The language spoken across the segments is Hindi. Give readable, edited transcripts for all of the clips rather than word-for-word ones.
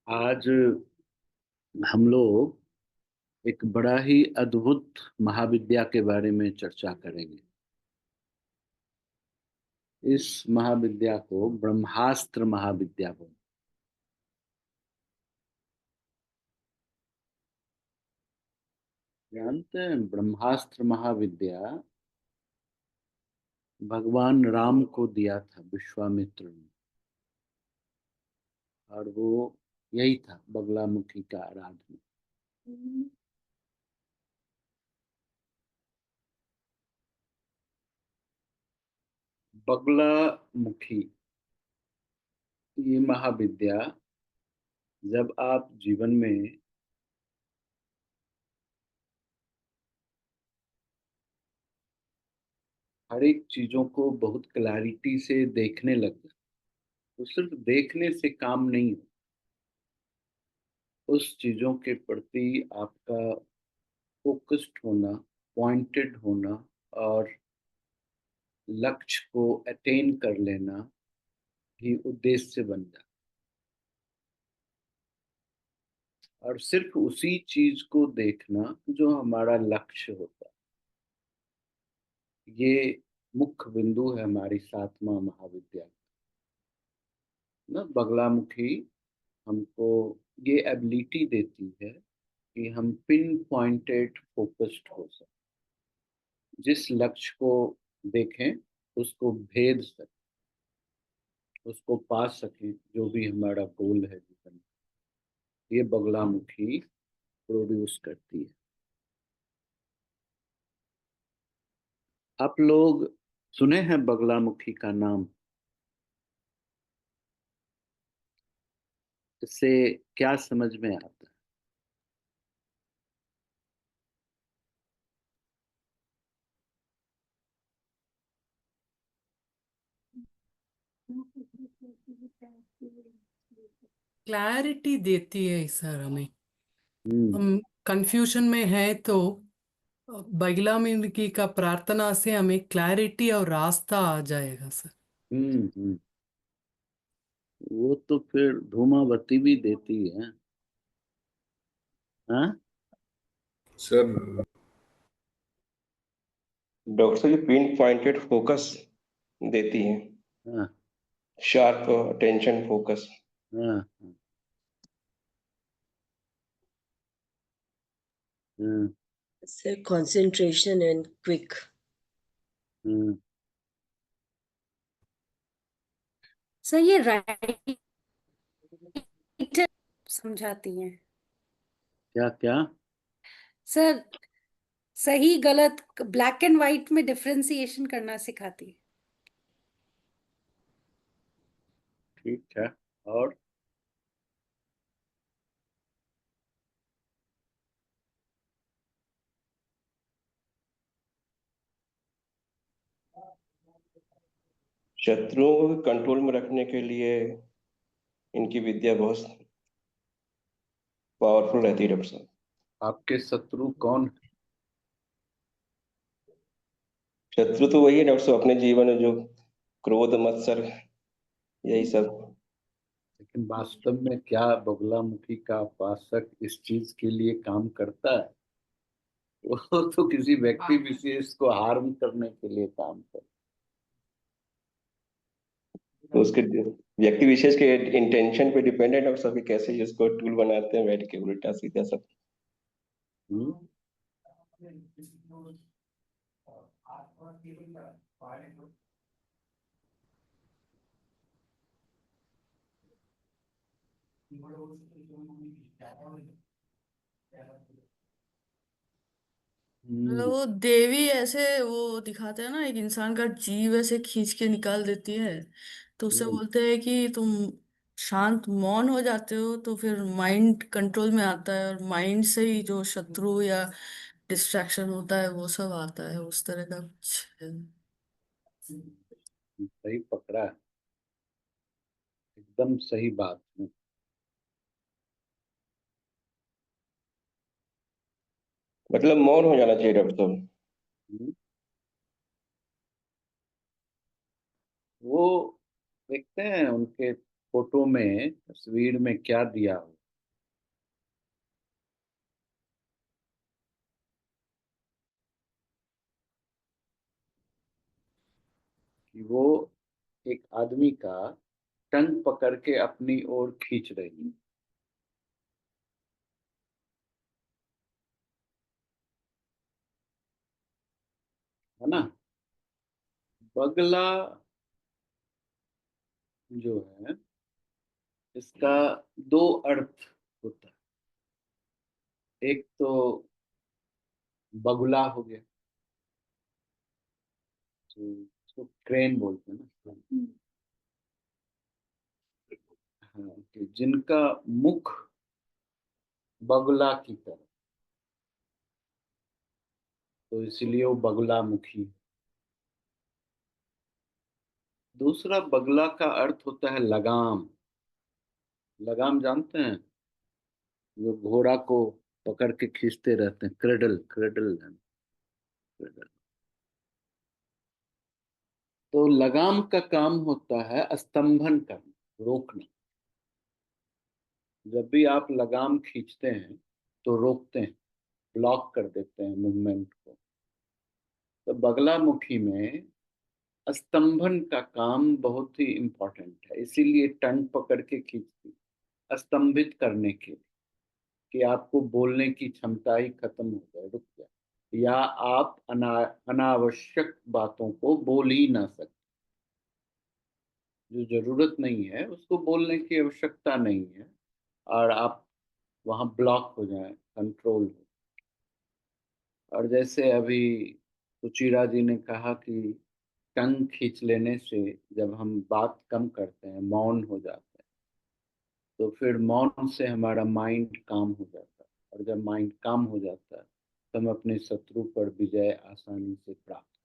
आज हम लोग एक बड़ा ही अद्भुत महाविद्या के बारे में चर्चा करेंगे। इस महाविद्या को ब्रह्मास्त्र महाविद्या बोलते हैं। जानते हैं, ब्रह्मास्त्र महाविद्या भगवान राम को दिया था विश्वामित्र ने, और वो यही था बगलामुखी का आराधना। बगलामुखी ये महाविद्या जब आप जीवन में हर एक चीजों को बहुत क्लैरिटी से देखने लग जाए, तो सिर्फ देखने से काम नहीं हो। उस चीजों के प्रति आपका फोकस्ड होना, पॉइंटेड होना और लक्ष्य को अटेन कर लेना ही उद्देश्य बन जाता। और सिर्फ उसी चीज को देखना जो हमारा लक्ष्य होता है, ये मुख्य बिंदु है हमारी 7वां महाविद्या ना। बगलामुखी हमको ये एबिलिटी देती है कि हम पिन पॉइंटेड फोकस्ड हो सकें, जिस लक्ष्य को देखें उसको भेद सकें, उसको पा सकें, जो भी हमारा गोल है जीवन में, ये बगलामुखी प्रोड्यूस करती है। आप लोग सुने हैं बगलामुखी का नाम? इससे क्या समझ में आता है? क्लैरिटी देती है सर हमें। हम्म हम कंफ्यूजन में है तो बगलामुखी का प्रार्थना से हमें क्लैरिटी और रास्ता आ जाएगा सर। हम्म। वो तो फिर धूमावती भी देती है। हाँ सर, डॉक्टर साहब ये पिन पॉइंटेड फोकस देती है, हाँ शार्प अटेंशन फोकस। हाँ हाँ Sir, concentration and quick. हाँ। सर ये राइट समझाती हैं क्या क्या? सर? सही गलत ब्लैक एंड व्हाइट में डिफरेंशिएशन करना सिखाती है। ठीक है। और शत्रुओं को कंट्रोल में रखने के लिए इनकी विद्या बहुत पावरफुल रहती है डॉक्टर साहब। आपके शत्रु कौन है? शत्रु तो वही है डॉक्टर साहब, अपने जीवन में जो क्रोध मत्सर यही सब। लेकिन वास्तव में क्या बगलामुखी का उपासक इस चीज के लिए काम करता है? वो तो किसी व्यक्ति विशेष को हार्म करने के लिए काम करता तो उसके व्यक्ति विशेष के इंटेंशन पे डिपेंड है डॉक्टर साहब कि कैसे उसको टूल बनाते हैं, बैठ के उल्टा सीधा सब। है। मतलब वो देवी ऐसे वो दिखाते हैं ना, एक इंसान का जीव ऐसे खींच के निकाल देती है, तो उससे बोलते हैं कि तुम शांत मौन हो जाते हो तो फिर माइंड कंट्रोल में आता है, और माइंड से ही जो शत्रु या डिस्ट्रैक्शन होता है वो सब आता है, उस तरह का कुछ है। सही पकड़ा है, एकदम सही बात है। मतलब मौन हो जाना चाहिए डॉक्टर साहब। हम्म। वो देखते हैं उनके फोटो में, तस्वीर में क्या दिया हो। कि वो एक आदमी का टंग पकड़ के अपनी ओर खींच रही है। है ना। बगला जो है, इसका दो अर्थ होता है। एक तो बगुला हो गया, तो उसको क्रेन बोलते हैं ना। हाँ, कि जिनका मुख बगुला की तरह, तो इसलिए वो बगुला मुखी है। दूसरा बगला का अर्थ होता है लगाम। लगाम जानते हैं, जो घोड़ा को पकड़ के खींचते रहते हैं, क्रेडल, क्रेडल, क्रेडल। तो लगाम का काम होता है स्तंभन करना, रोकना। जब भी आप लगाम खींचते हैं तो रोकते हैं, ब्लॉक कर देते हैं मूवमेंट को। तो बगलामुखी में स्तंभन का काम बहुत ही इम्पोर्टेंट है, इसीलिए टंग पकड़ के खींचती, स्तंभित करने के लिए, कि आपको बोलने की क्षमता ही खत्म हो जाए, रुक जाए, या आप अनावश्यक बातों को बोल ही ना सके। जो जरूरत नहीं है उसको बोलने की आवश्यकता नहीं है, और आप वहां ब्लॉक हो जाए, कंट्रोल हो। और जैसे अभी सुचिरा जी ने कहा कि टंग खींच लेने से जब हम बात कम करते हैं, मौन हो जाते हैं, तो फिर मौन से हमारा माइंड काम हो जाता है, और जब माइंड काम हो जाता है तो हम अपने शत्रु पर विजय आसानी से प्राप्त,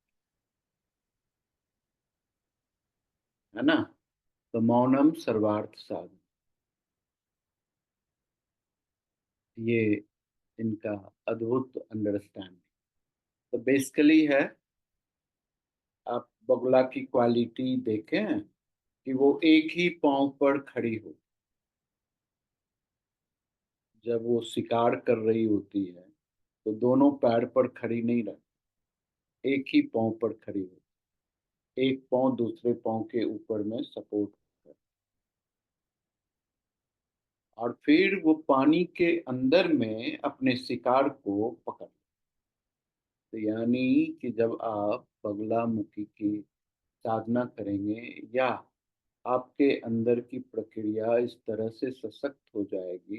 है ना। तो मौनम सर्वार्थ साधन, ये इनका अद्भुत अंडरस्टैंडिंग। तो बेसिकली है, आप बगुला की क्वालिटी देखें कि वो एक ही पांव पर खड़ी हो। जब वो शिकार कर रही होती है तो दोनों पैर पर खड़ी नहीं रहती, एक ही पांव पर खड़ी होती, एक पांव दूसरे पांव के ऊपर में सपोर्ट कर, और फिर वो पानी के अंदर में अपने शिकार को पकड़। तो यानी कि जब आप बगलामुखी की साधना करेंगे, या आपके अंदर की प्रक्रिया इस तरह से सशक्त हो जाएगी,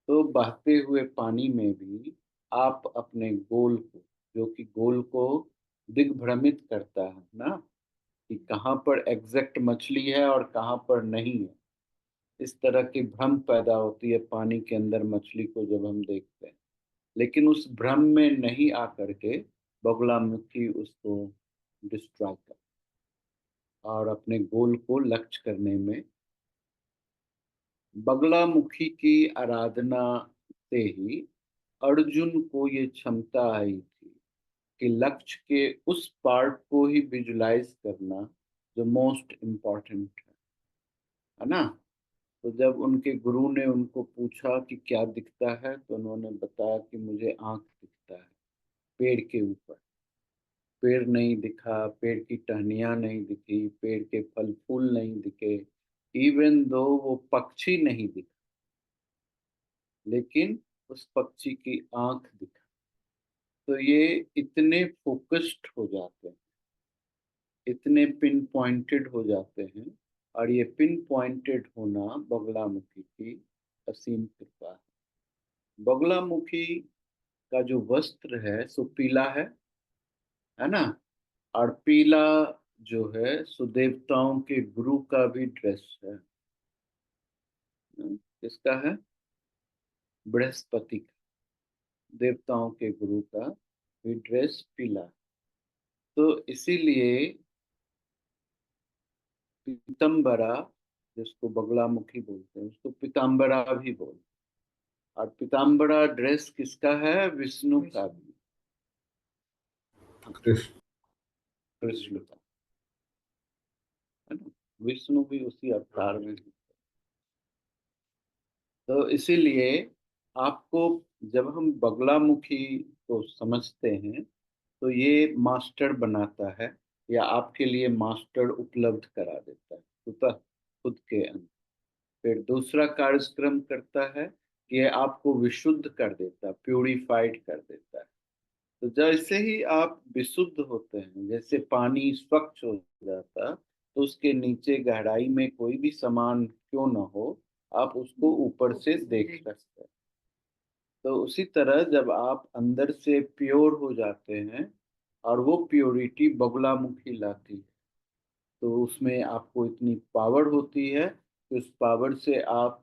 तो बहते हुए पानी में भी आप अपने गोल को, जो कि गोल को दिग्भ्रमित करता है ना, कि कहाँ पर एग्जैक्ट मछली है और कहाँ पर नहीं है, इस तरह की भ्रम पैदा होती है पानी के अंदर मछली को जब हम देखते हैं। लेकिन उस भ्रम में नहीं आकर के बगुलामुखी उसको डिस्ट्रॉय कर, और अपने गोल को लक्ष्य करने में, बगलामुखी की आराधना से ही अर्जुन को ये क्षमता आई थी कि लक्ष्य के उस पार्ट को ही विजुलाइज करना जो मोस्ट इम्पोर्टेंट है ना। तो जब उनके गुरु ने उनको पूछा कि क्या दिखता है, तो उन्होंने बताया कि मुझे आंख दिखता है, पेड़ के ऊपर। पेड़ नहीं दिखा, पेड़ की टहनियाँ नहीं दिखी, पेड़ के फल फूल नहीं दिखे, इवन दो वो पक्षी नहीं दिखा, लेकिन उस पक्षी की आंख दिखा। तो ये इतने फोकस्ड हो जाते हैं, इतने पिन पॉइंटेड हो जाते हैं, और ये पिन पॉइंटेड होना बगलामुखी की असीम कृपा है। बगलामुखी का जो वस्त्र है सो पीला है ना। और पीला जो है सो देवताओं के गुरु का भी ड्रेस है। किसका है? बृहस्पति का, देवताओं के गुरु का भी ड्रेस पीला। तो इसीलिए पीतम्बरा, जिसको बगलामुखी बोलते हैं, उसको पीताम्बरा भी बोलते हैं। और पीताम्बरा ड्रेस किसका है? विष्णु का भी, कृष्ण। कृष्ण का, है ना। विष्णु भी उसी अवतार में हैं। तो इसीलिए आपको, जब हम बगलामुखी को समझते हैं, तो ये मास्टर बनाता है या आपके लिए मास्टर उपलब्ध करा देता है स्वतः खुद के अंदर। फिर दूसरा कार्यक्रम करता है कि ये आपको विशुद्ध कर देता है, प्यूरिफाइड कर देता है। तो जैसे ही आप विशुद्ध होते हैं, जैसे पानी स्वच्छ हो जाता, तो उसके नीचे गहराई में कोई भी सामान क्यों ना हो, आप उसको ऊपर से देख सकते हैं। तो उसी तरह जब आप अंदर से प्योर हो जाते हैं, और वो प्योरिटी बगुलामुखी लाती है, तो उसमें आपको इतनी पावर होती है कि उस पावर से आप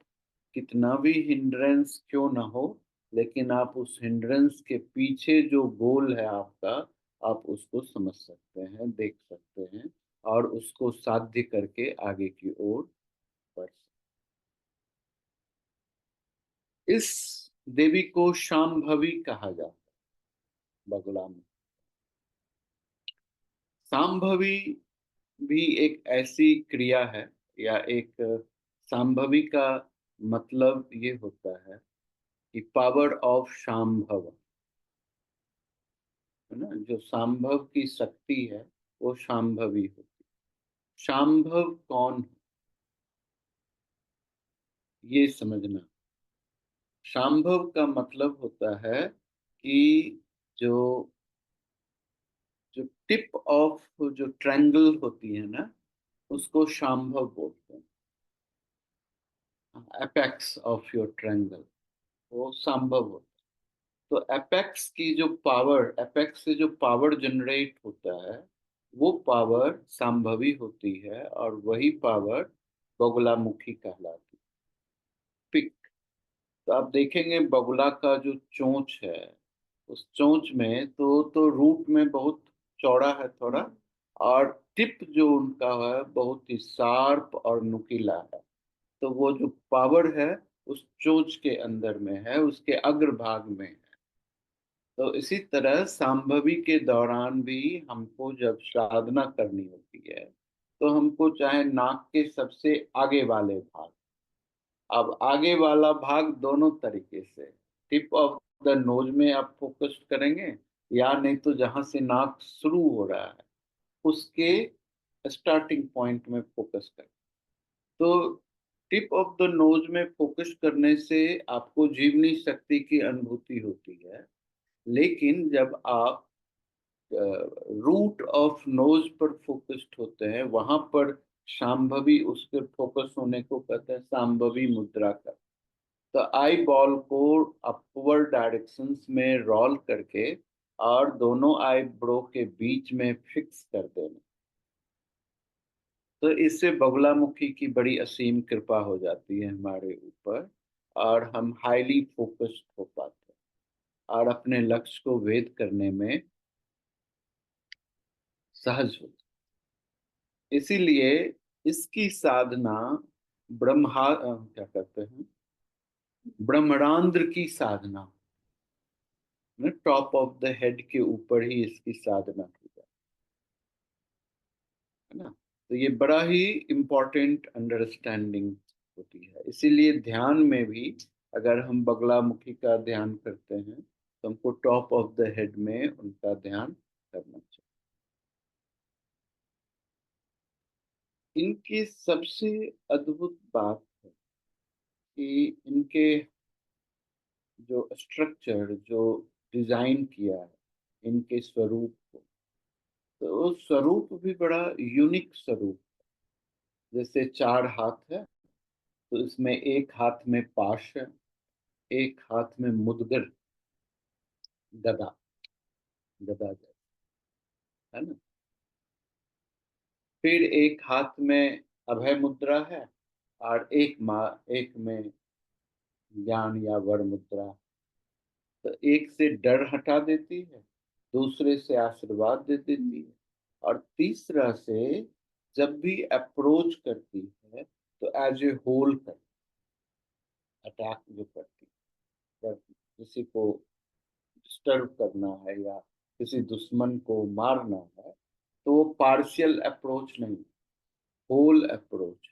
कितना भी हिंड्रेंस क्यों ना हो, लेकिन आप उस हिंड्रेंस के पीछे जो गोल है आपका, आप उसको समझ सकते हैं, देख सकते हैं, और उसको साध्य करके आगे की ओर बढ़ सकते हैं। इस देवी को शांभवी कहा जाता है बगुला में। शांभवी भी एक ऐसी क्रिया है, या एक शांभवी का मतलब ये होता है कि पावर ऑफ शांभव, है ना। जो शांभव की शक्ति है वो शांभवी होती है। शांभव कौन है, ये समझना। शांभव का मतलब होता है कि जो जो टिप ऑफ जो ट्रायंगल होती है ना, उसको शांभव बोलते हैं। एपेक्स ऑफ योर ट्रायंगल, वो शांभव होता है। तो एपेक्स की जो पावर, एपेक्स से जो पावर जनरेट होता है, वो पावर संभवी होती है, और वही पावर बगुलामुखी कहलाती है, पिक। तो आप देखेंगे बगुला का जो चोंच है, उस चोंच में तो रूट में बहुत चौड़ा है थोड़ा, और टिप जो उनका है बहुत ही शार्प और नुकीला है। तो वो जो पावर है उस चोंच के अंदर में है, उसके अग्रभाग में है। तो इसी तरह संभवी के दौरान भी हमको जब साधना करनी होती है, तो हमको चाहे नाक के सबसे आगे वाले भाग, अब आगे वाला भाग दोनों तरीके से, टिप ऑफ द नोज में आप फोकस करेंगे, या नहीं तो जहां से नाक शुरू हो रहा है उसके स्टार्टिंग पॉइंट में फोकस करें। तो टिप ऑफ द नोज में फोकस करने से आपको जीवनी शक्ति की अनुभूति होती है। लेकिन जब आप रूट ऑफ नोज पर फोकस्ड होते हैं, वहां पर शांभवी, उसके फोकस होने को कहते हैं शांभवी मुद्रा का। तो आई बॉल को अपवर्ड डायरेक्शंस में रोल करके और दोनों आई ब्रो के बीच में फिक्स कर देना, तो इससे बगुलामुखी की बड़ी असीम कृपा हो जाती है हमारे ऊपर, और हम हाईली फोकस्ड हो पाते हैं और अपने लक्ष्य को वेद करने में सहज होते। इसीलिए इसकी साधना क्या कहते हैं, ब्रह्मरांध्र की साधना, टॉप ऑफ द हेड के ऊपर ही इसकी साधना की जाती है ना। तो ये बड़ा ही इम्पोर्टेंट अंडरस्टैंडिंग होती है। इसीलिए ध्यान में भी अगर हम बगलामुखी का ध्यान करते हैं, तो हमको टॉप ऑफ द हेड में उनका ध्यान करना चाहिए। इनकी सबसे अद्भुत बात है कि इनके जो स्ट्रक्चर, जो डिजाइन किया है इनके स्वरूप को, तो वो स्वरूप भी बड़ा यूनिक स्वरूप। जैसे 4 हाथ है, तो इसमें एक हाथ में पाश है, एक हाथ में मुदगर, गदा, गदा है ना। फिर एक हाथ में अभय मुद्रा है, और एक में ज्ञान या वर मुद्रा। तो एक से डर हटा देती है, दूसरे से आशीर्वाद दे देती है, और तीसरा से जब भी अप्रोच करती है तो एज ए होल कर अटैक जो करती है, जब किसी को डिस्टर्ब करना है या किसी दुश्मन को मारना है, तो वो पार्शियल अप्रोच नहीं, होल अप्रोच,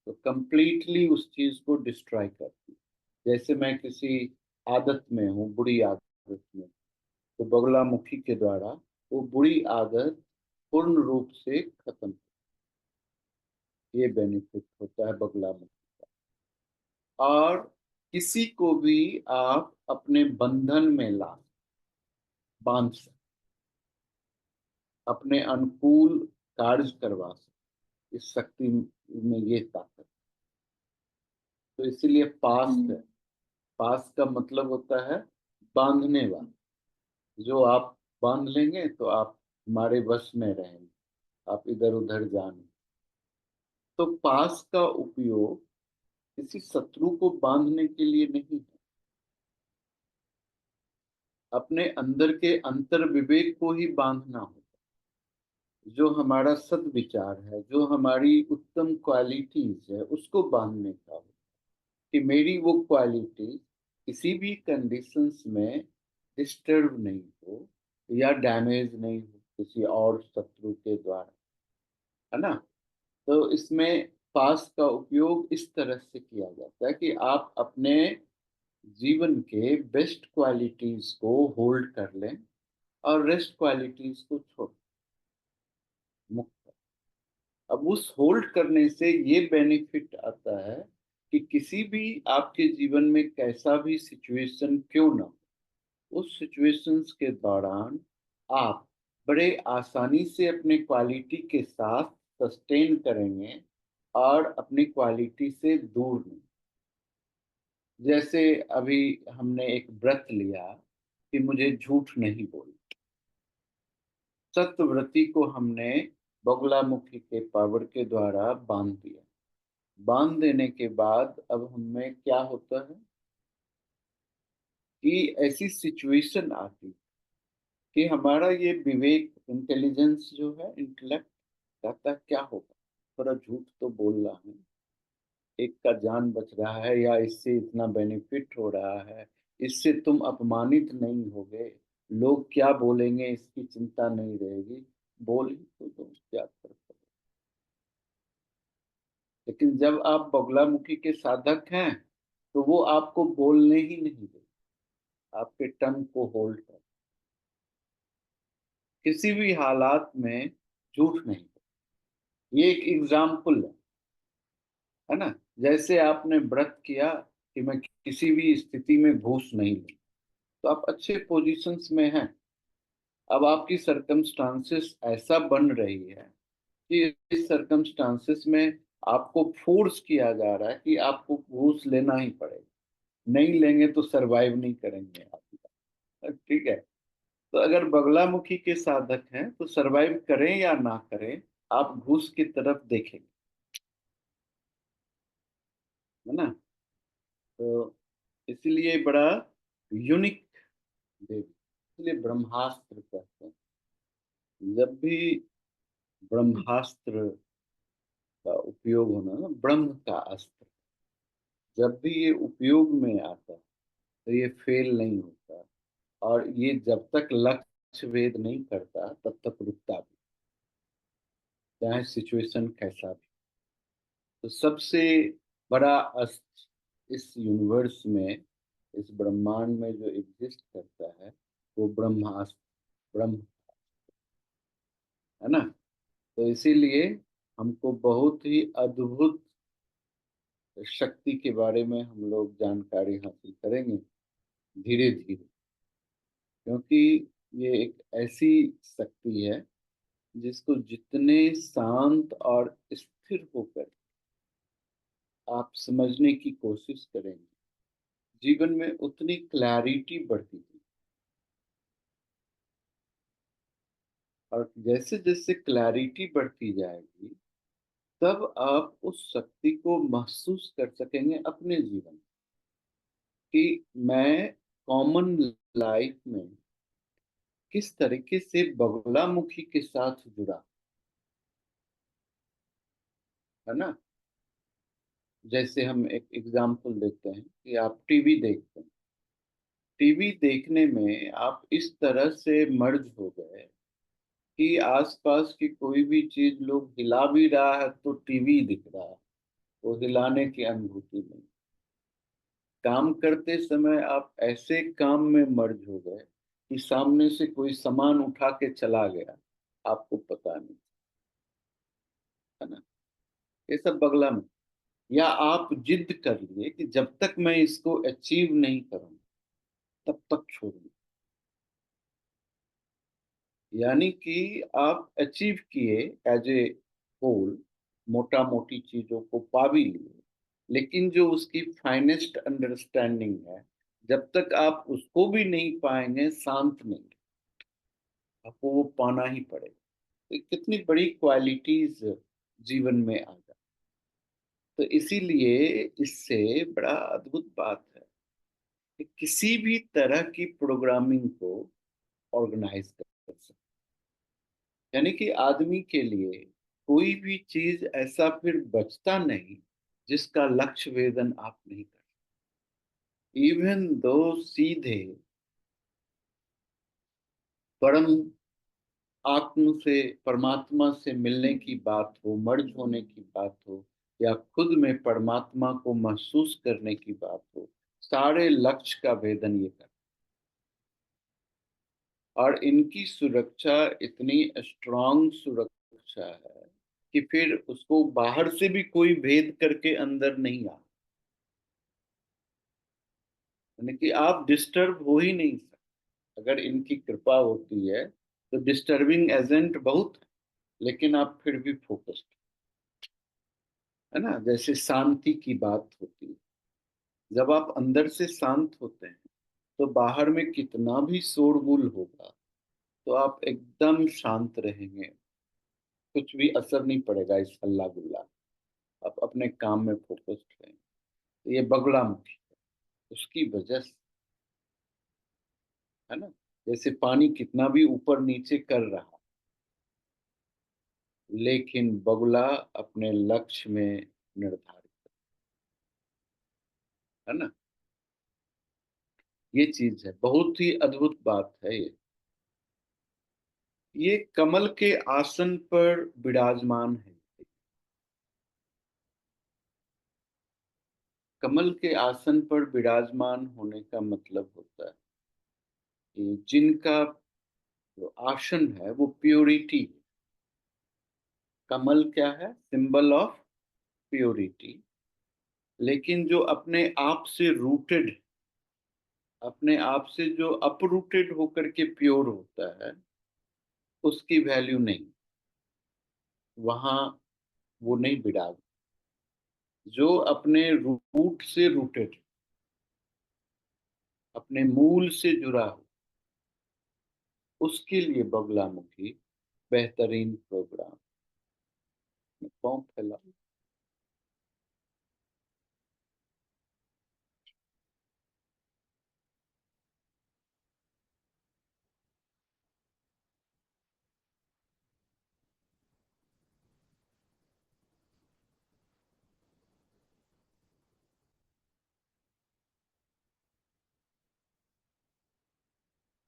तो कंप्लीटली उस चीज को डिस्ट्रॉय करती है। जैसे मैं किसी आदत में हूँ, बुरी आदत में, तो बगलामुखी के द्वारा वो बुरी आदत पूर्ण रूप से खत्म, ये बेनिफिट होता है बगलामुखी का। और किसी को भी आप अपने बंधन में बांध सकते, अपने अनुकूल कार्य करवा सकते, इस शक्ति में ये ताकत। तो इसीलिए पास है, पास का मतलब होता है बांधने वाला। जो आप बांध लेंगे तो आप हमारे वश में रहेंगे, आप इधर उधर जाने। तो पास का उपयोग किसी शत्रु को बांधने के लिए नहीं है, अपने अंदर के अंतर विवेक को ही बांधना होता है। जो हमारा सद्विचार है, जो हमारी उत्तम क्वालिटीज है, उसको बांधने का होता है कि मेरी वो क्वालिटी किसी भी कंडीशंस में डिस्टर्ब नहीं हो या डैमेज नहीं हो किसी और शत्रु के द्वारा, है ना। तो इसमें पास का उपयोग इस तरह से किया जाता है कि आप अपने जीवन के बेस्ट क्वालिटीज को होल्ड कर लें और रेस्ट क्वालिटीज को छोड़, मुक्त। अब उस होल्ड करने से ये बेनिफिट आता है कि किसी भी आपके जीवन में कैसा भी सिचुएशन क्यों ना हो, उस सिचुएशंस के दौरान आप बड़े आसानी से अपने क्वालिटी के साथ सस्टेन करेंगे और अपनी क्वालिटी से दूर नहीं। जैसे अभी हमने एक व्रत लिया कि मुझे झूठ नहीं बोलना, सत्यव्रती को हमने बगुलामुखी के पावर के द्वारा बांध दिया। बांध देने के बाद अब हमें क्या होता है कि ऐसी सिचुएशन आती कि हमारा ये विवेक, इंटेलिजेंस जो है, इंटेलेक्ट कहता है क्या होगा, थोड़ा झूठ तो बोल रहा है, एक का जान बच रहा है या इससे इतना बेनिफिट हो रहा है, इससे तुम अपमानित नहीं होगे, लोग क्या बोलेंगे इसकी चिंता नहीं रहेगी, बोल ही तो दो, क्या फर्क पड़ेगा। लेकिन जब आप बगलामुखी के साधक हैं तो वो आपको बोलने ही नहीं देते, आपके टंग को होल्ड कर, किसी भी हालात में झूठ नहीं। ये एक एग्जाम्पल है ना। जैसे आपने व्रत किया कि मैं किसी भी स्थिति में घूस नहीं लूं, तो आप अच्छे पोजीशंस में हैं। अब आपकी सरकमस्टांसेस ऐसा बन रही है कि इस सरकमस्टांसेस में आपको फोर्स किया जा रहा है कि आपको घूस लेना ही पड़ेगा, नहीं लेंगे तो सरवाइव नहीं करेंगे आप। ठीक है। तो अगर बगलामुखी के साधक हैं तो सरवाइव करें या ना करें, आप घूस की तरफ देखेंगे, है ना। तो इसलिए बड़ा यूनिक देवी, इसलिए ब्रह्मास्त्र कहते हैं। जब भी ब्रह्मास्त्र का उपयोग होना ना, ब्रह्म का अस्त्र, जब भी ये उपयोग में आता तो ये फेल नहीं होता, और ये जब तक लक्ष्य भेद नहीं करता तब तक रुकता भी, चाहे सिचुएशन कैसा भी। तो सबसे बड़ा अस्त्र इस यूनिवर्स में, इस ब्रह्मांड में जो एग्जिस्ट करता है, वो ब्रह्मास्त्र, ब्रह्म, है ना। तो इसीलिए हमको बहुत ही अद्भुत शक्ति के बारे में हम लोग जानकारी हासिल करेंगे धीरे धीरे, क्योंकि ये एक ऐसी शक्ति है जिसको जितने शांत और स्थिर होकर आप समझने की कोशिश करेंगे, जीवन में उतनी क्लैरिटी बढ़ती है। और जैसे जैसे क्लैरिटी बढ़ती जाएगी, तब आप उस शक्ति को महसूस कर सकेंगे अपने जीवन में कि मैं कॉमन लाइफ में किस तरीके से बगलामुखी के साथ जुड़ा, है ना। जैसे हम एक एग्जाम्पल देते हैं कि आप टीवी देखते हैं, टीवी देखने में आप इस तरह से मर्ज हो गए कि आसपास की कोई भी चीज लोग हिला भी रहा है तो टीवी दिख रहा है, वो हिलाने की अनुभूति नहीं। काम करते समय आप ऐसे काम में मर्ज हो गए कि सामने से कोई सामान उठा के चला गया, आपको पता नहीं, है ना। ये सब बगला में। या आप जिद कर लिए कि जब तक मैं इसको अचीव नहीं करूं तब तक छोड़ूं, यानी कि आप अचीव किए एज ए होल, मोटा मोटी चीजों को पा भी लिए, लेकिन जो उसकी फाइनेस्ट अंडरस्टैंडिंग है, जब तक आप उसको भी नहीं पाएंगे शांत नहीं, आपको वो पाना ही पड़ेगा। तो कितनी बड़ी क्वालिटीज जीवन में आ जाए। तो इसीलिए इससे बड़ा अद्भुत बात है कि किसी भी तरह की प्रोग्रामिंग को ऑर्गेनाइज कर सकते, यानी कि आदमी के लिए कोई भी चीज ऐसा फिर बचता नहीं जिसका लक्ष्य वेदन आप नहीं कर। इवन दो सीधे परम आत्म से, परमात्मा से मिलने की बात हो, मर्ज होने की बात हो, या खुद में परमात्मा को महसूस करने की बात हो, सारे लक्ष्य का भेदन ये कर। और इनकी सुरक्षा इतनी स्ट्रांग सुरक्षा है कि फिर उसको बाहर से भी कोई भेद करके अंदर नहीं आ, यानी कि आप डिस्टर्ब हो ही नहीं सकते। अगर इनकी कृपा होती है तो डिस्टर्बिंग एजेंट बहुत है, लेकिन आप फिर भी फोकस्ड, है ना। जैसे शांति की बात होती है, जब आप अंदर से शांत होते हैं तो बाहर में कितना भी शोरगुल होगा तो आप एकदम शांत रहेंगे, कुछ भी असर नहीं पड़ेगा इस हल्ला गुल्ला, आप अपने काम में फोकस्ड रहेंगे। तो ये बगुला मुखी है, उसकी वजह से, है ना। जैसे पानी कितना भी ऊपर नीचे कर रहा, लेकिन बगुला अपने लक्ष्य में निर्धारित, है ना। ये चीज है, बहुत ही अद्भुत बात है ये कमल के आसन पर विराजमान है। कमल के आसन पर विराजमान होने का मतलब होता है कि जिनका जो आसन है वो प्योरिटी। कमल क्या है? Symbol of purity. लेकिन जो अपने आप से रूटेड, अपने आप से जो अपरूटेड होकर के प्योर होता है, उसकी वैल्यू नहीं, वहां वो नहीं विराज। जो अपने रूट से रूटेड, अपने मूल से जुड़ा हो, उसके लिए बगलामुखी बेहतरीन प्रोग्राम। पाँव फैलाओ।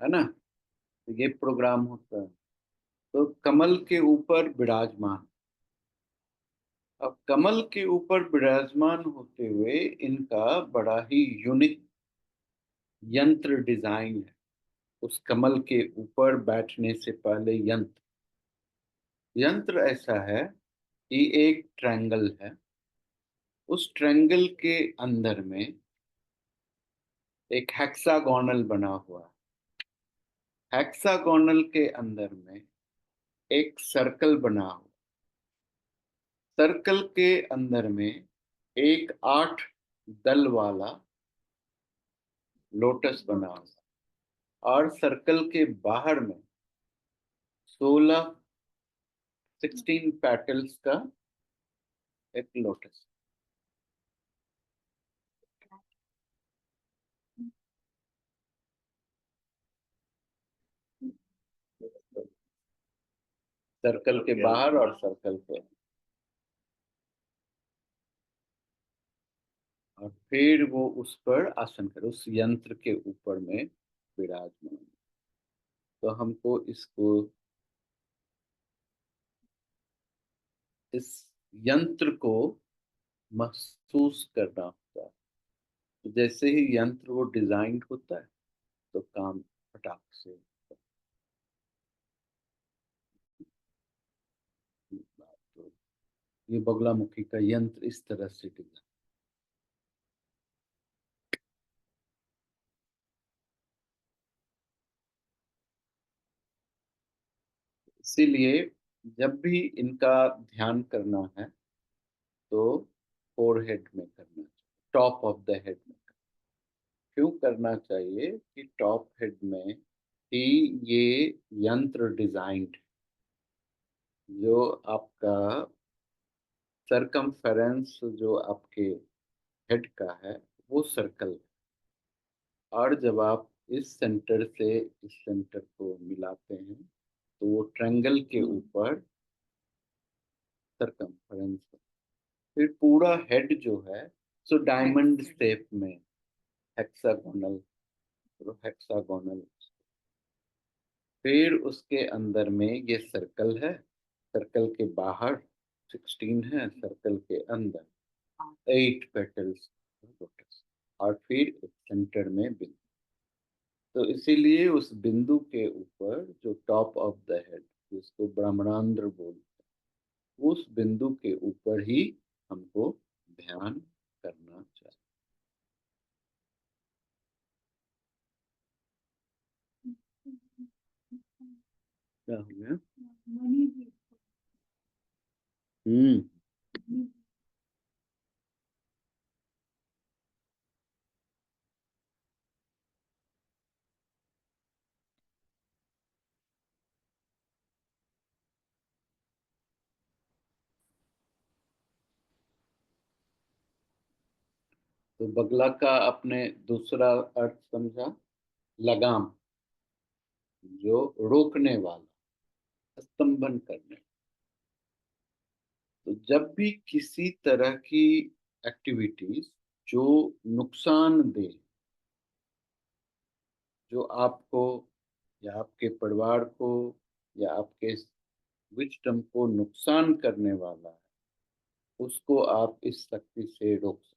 है ना, तो ये प्रोग्राम होता है। तो कमल के ऊपर विराजमान, अब कमल के ऊपर विराजमान होते हुए इनका बड़ा ही यूनिक यंत्र डिजाइन है। उस कमल के ऊपर बैठने से पहले यंत्र, यंत्र ऐसा है कि एक ट्रायंगल है, उस ट्रायंगल के अंदर में एक हेक्सागोनल बना हुआ है, हेक्सागोनल के अंदर में एक सर्कल बना हुआ, सर्कल के अंदर में एक 8 दल वाला लोटस बना हुआ, और सर्कल के बाहर में 16 पेटल्स का एक लोटस। सर्कल के बाहर और सर्कल के, और फिर वो उस पर आसन करे, उस यंत्र के ऊपर में विराजमान। तो हमको इसको इस यंत्र को महसूस करना होता है। तो जैसे ही यंत्र वो डिजाइन होता है तो काम फटाक से होता है। तो ये बगलामुखी का यंत्र इस तरह से डिजाइन। इसीलिए जब भी इनका ध्यान करना है तो फोरहेड में करना चाहिए, टॉप ऑफ द हेड में। क्यों करना चाहिए कि टॉप हेड में ही ये यंत्र डिजाइंड, जो आपका सरकमफेरेंस जो आपके हेड का है वो सर्कल है, और जब आप इस सेंटर से इस सेंटर को मिलाते हैं तो वो ट्रायंगल के ऊपर सरकमफेरेंस। फिर पूरा हेड जो है सो डायमंड शेप में, हेक्सागोनल, हेक्सागोनल। फिर उसके अंदर में ये सर्कल है, सर्कल के बाहर 16 है, सर्कल के अंदर 8 पेटल्स लोटस, और फिर सेंटर में बिंदु। तो इसीलिए उस बिंदु के ऊपर जो टॉप ऑफ द हेड, जिसको ब्रह्मांड बोलते हैं, उस बिंदु के ऊपर ही हमको ध्यान करना चाहिए। क्या हो गया? हम्म। तो बगला का आपने दूसरा अर्थ समझा, लगाम, जो रोकने वाला, स्तंभन करने। तो जब भी किसी तरह की एक्टिविटीज जो नुकसान दे, जो आपको या आपके परिवार को या आपके विजडम को नुकसान करने वाला है, उसको आप इस शक्ति से रोक सकते।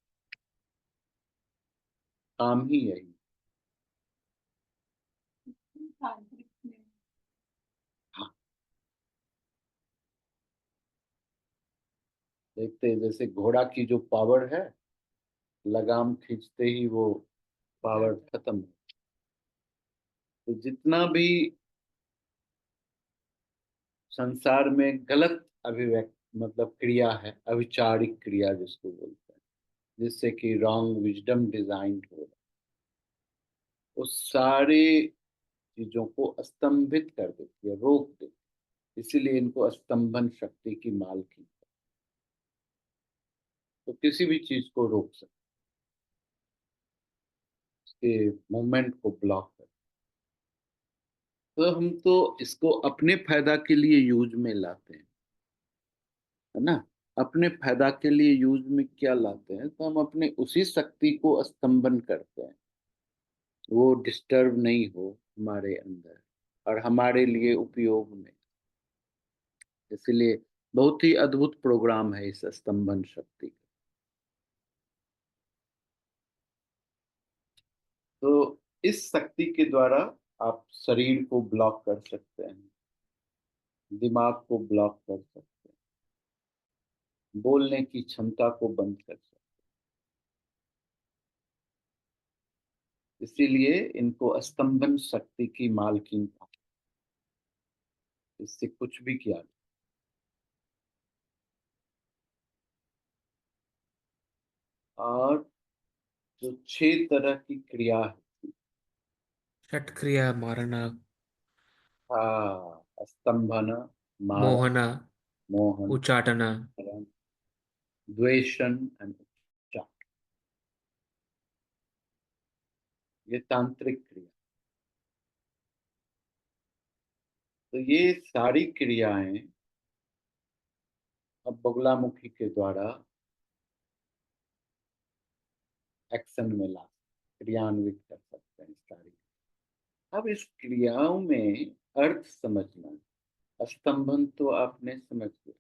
काम ही यही। हाँ, देखते हैं जैसे घोड़ा की जो पावर है, लगाम खींचते ही वो पावर खत्म। तो जितना भी संसार में गलत अभिव्यक्त मतलब क्रिया है, अविचारिक क्रिया जिसको बोलते हैं, जिससे कि रॉन्ग विजडम डिजाइन हो रहा है, उस सारे चीजों को स्तंभित कर देती है, रोक देती है। इसीलिए इनको स्तंभन शक्ति की मालकी है। तो किसी भी चीज को रोक सकते, उसके मूवमेंट को ब्लॉक कर। तो हम तो इसको अपने फायदा के लिए यूज में लाते हैं, है ना। अपने फायदा के लिए यूज में क्या लाते हैं, तो हम अपने उसी शक्ति को स्तंभन करते हैं, वो डिस्टर्ब नहीं हो हमारे अंदर और हमारे लिए उपयोग में। इसलिए बहुत ही अद्भुत प्रोग्राम है इस स्तंभन शक्ति का। तो इस शक्ति के द्वारा आप शरीर को ब्लॉक कर सकते हैं, दिमाग को ब्लॉक कर सकते हैं, बोलने की क्षमता को बंद कर सकते हैं। इसीलिए इनको स्तंभन शक्ति की मालकिन कहा। इससे कुछ भी किया। और जो 6 तरह की क्रिया है, षट्क्रिया मारना, हाँ, स्तंभन, मार, मोहना, मोहन, उच्चाटना, द्वेषण एंड उच्चाटन, ये तांत्रिक क्रिया। तो ये सारी क्रियाएं अब बगुलामुखी के द्वारा एक्शन में ला, क्रियान्वित कर सकते हैं सारी। अब इस क्रियाओं में अर्थ समझना। स्तंभन तो आपने समझ लिया,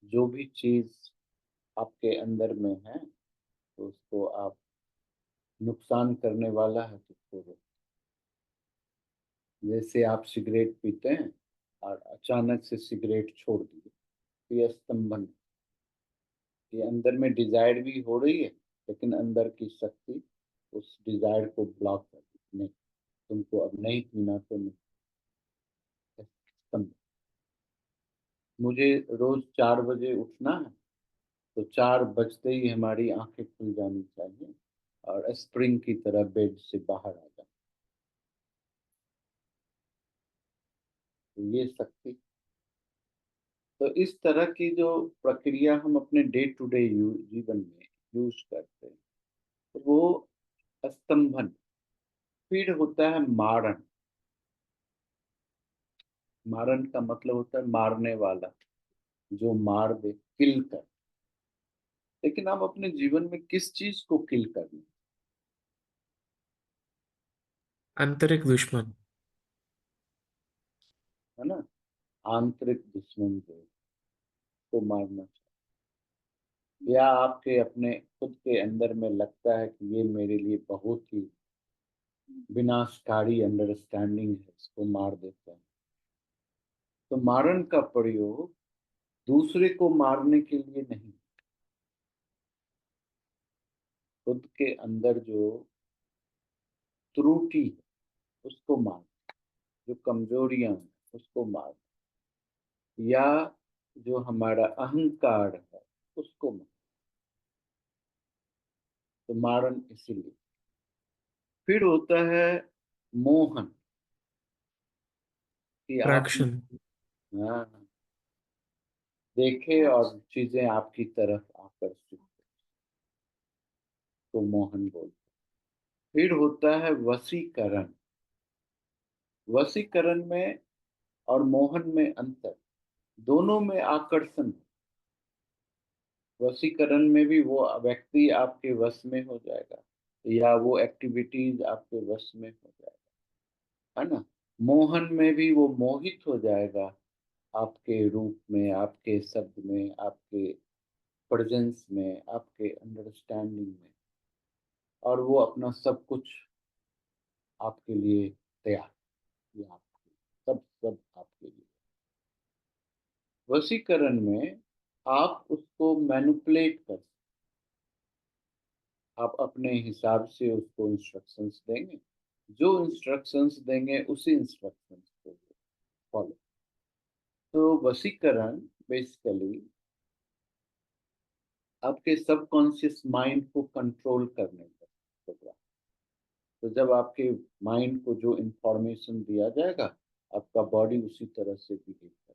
जो भी चीज आपके अंदर में है तो उसको आप नुकसान करने वाला है तो उसको रोको। जैसे आप सिगरेट पीते हैं और अचानक से सिगरेट छोड़ दिए तो ये स्तंभन, ये अंदर में डिजायर भी हो रही है लेकिन अंदर की शक्ति उस डिजायर को ब्लॉक कर दी, नहीं तुमको अब नहीं पीना तो नहीं। स्तंभ। मुझे रोज 4 बजे उठना है तो 4 बजते ही हमारी आंखें खुल जानी चाहिए और स्प्रिंग की तरह बेड से बाहर आ जाना। तो ये शक्ति, तो इस तरह की जो प्रक्रिया हम अपने डे टू डे जीवन में यूज करते हैं तो वो स्तंभन। फिर होता है मारण। मारण का मतलब होता है मारने वाला, जो मार दे, किल कर। लेकिन आप अपने जीवन में किस चीज को किल करना आंतरिक दुश्मन। है ना, आंतरिक दुश्मन जो को मारना चाहिए, या आपके अपने खुद के अंदर में लगता है कि ये मेरे लिए बहुत ही विनाशकारी अंडरस्टैंडिंग है, इसको मार देते हैं। तो मारण का प्रयोग दूसरे को मारने के लिए नहीं, खुद के अंदर जो त्रुटि है उसको मार, जो कमजोरियां हैं उसको मार, या जो हमारा अहंकार है उसको मार। तो मारण इसीलिए। फिर होता है मोहन, कि आप, अट्रैक्शन। हाँ, देखे और चीजें आपकी तरफ आकर्षित, तो मोहन बोलते। फिर होता है वशीकरण। वशीकरण में और मोहन में अंतर, दोनों में आकर्षण। वशीकरण में भी वो व्यक्ति आपके वश में हो जाएगा या वो एक्टिविटीज आपके वश में हो जाएगा, है ना। मोहन में भी वो मोहित हो जाएगा आपके रूप में, आपके शब्द में, आपके प्रेजेंस में, आपके अंडरस्टैंडिंग में, और वो अपना सब कुछ आपके लिए तैयार, ये आपके सब सब आपके लिए। वशीकरण में आप उसको मैनिपुलेट कर, आप अपने हिसाब से उसको इंस्ट्रक्शंस देंगे, जो इंस्ट्रक्शंस देंगे उसी इंस्ट्रक्शंस को फॉलो। तो वशीकरण बेसिकली आपके सबकॉन्शियस माइंड को कंट्रोल करने का प्रोग्राम। तो जब आपके माइंड को जो इंफॉर्मेशन दिया जाएगा आपका बॉडी उसी तरह से बिहेव करेगा,